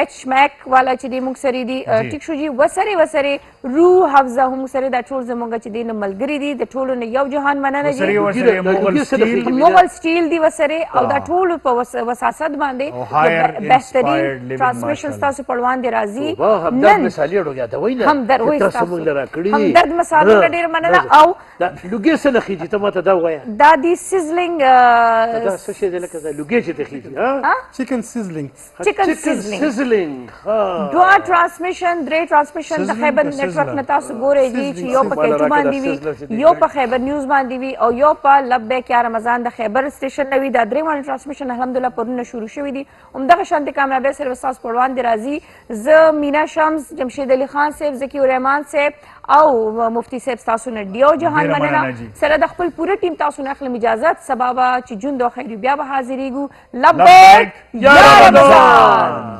A: ایچ میک والا چې دی موږ سره دی ټیک شو جی وسرې روح حفظه هم سره دا ټول زموږ چې دی نو ملګری دي د ټولو نه یو جهان مننه جی مغل سټیل دی وسرې او دا ټول په وساست باندې بهترین ټرانسمیشن تاسو پړوان دی راځي
C: همدرد مثالي ډو یادوي نه
A: همدرد وایي
C: تاسو موږ لرا کړی
A: همدرد مثالي ډیر مننه او
C: لوګي سره خيږي ته ماته دا وایا
A: دا دی سیزلینګ
C: دا څه شي دی لکه دا لوګي چې ته خيږي ها
F: چکن سیزلینګ
A: دوه ټرانسمیشن درې ټرانسمیشن د خیبر نیټورک نه تاسو ګورئ جی چې یو په کیټو باندې وي یو په خیبر نیوز باندې وي او یو په لبیک یا رمضان د خیبر سټیشن نه وي دا درې وړ ټرانسمیشن الحمدلله پرونه شروع شوي دي همدغه شانتې کامیابۍ سره استاد پړوان دی راځي زه مینا شمس جمشید علي خان صاحب ذکي الرحمان صاحب او مفتی صاحب تاسو نه ډیو جهان مننه سره د خپل پوره ټیم تاسو نه اخلم اجازت سبا به چې جون دو خیر بیا به حاضرېږو لبیک یا رمضان